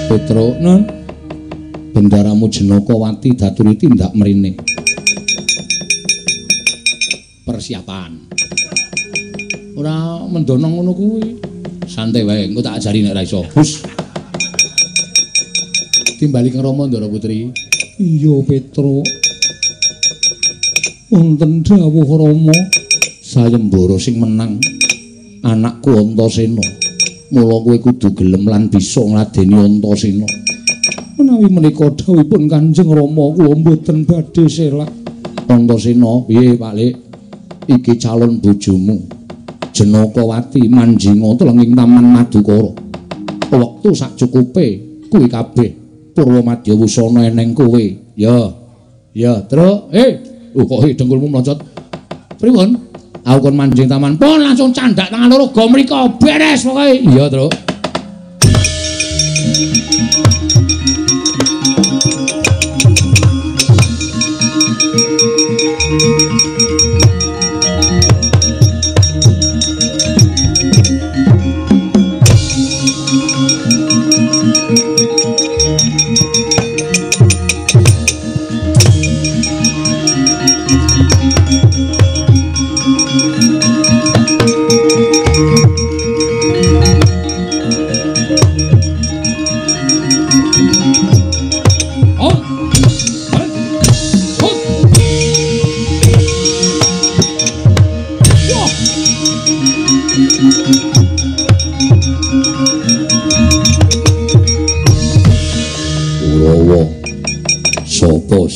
Petro, non. Bendaramu Jenakawati daturi tindak mrene. Persiapan. Ora mendono ngono kuwi. Santai wae, engko tak ajari nek ora iso. Hus. Timbali kang Rama Ndara Putri. Iya, Petro. Wonten dawuh Rama, sayembara sing menang anakku Antasena. Mula kowe kudu gelem lan bisa ngladeni Antasena. Menawi menika dawuhipun Kanjeng Rama kula mboten badhe selak. Antasena, piye Pak Lik? Iki calon bojomu. Jenakawati manjinga telenging Taman Madukara. Wektu sakcukupe kuwi kabeh Purwamadya wusana eneng kowe. Ya. Ya, Truk. Kok dengkulmu mlocot. Pripun? Aku kon manjing taman. Pun langsung candak tangan loro go mriko beres pokoke. Iya, Tru.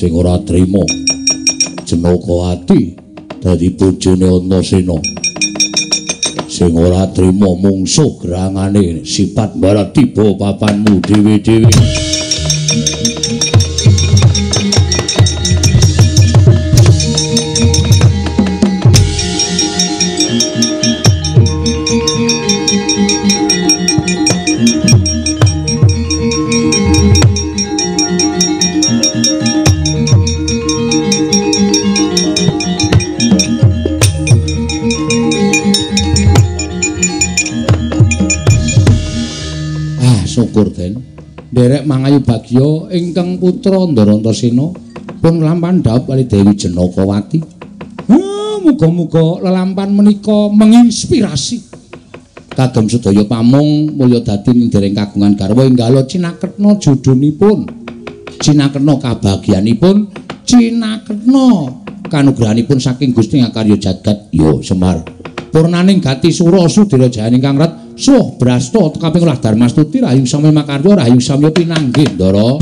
Sing ora trima Jenakawati dadi bojone Antasena. Sing ora trima mungsuh gerangane sifat barat tiba papanmu dhewe-dhewe. Syukur den nderek mangayu bagya ingkang putra Ndara Antasena pun lampahan dhawuh kali Dewi Jenakawati. Muga-muga lelampan menika menginspirasi kagem sedaya pamung mulya dadi ning dereng kagungan garwa enggal cinaketna judhunipun, cinaketna kabagyanipun, cinaketna kanugrahanipun saking Gusti Ngakarya Jagat ya Semar. Purnaning gati sura Sudira Jayane ingkang rat suh brasta kaping ulah Darmastuti rahayu samya makarya rahayu samya pinanggih Ndara.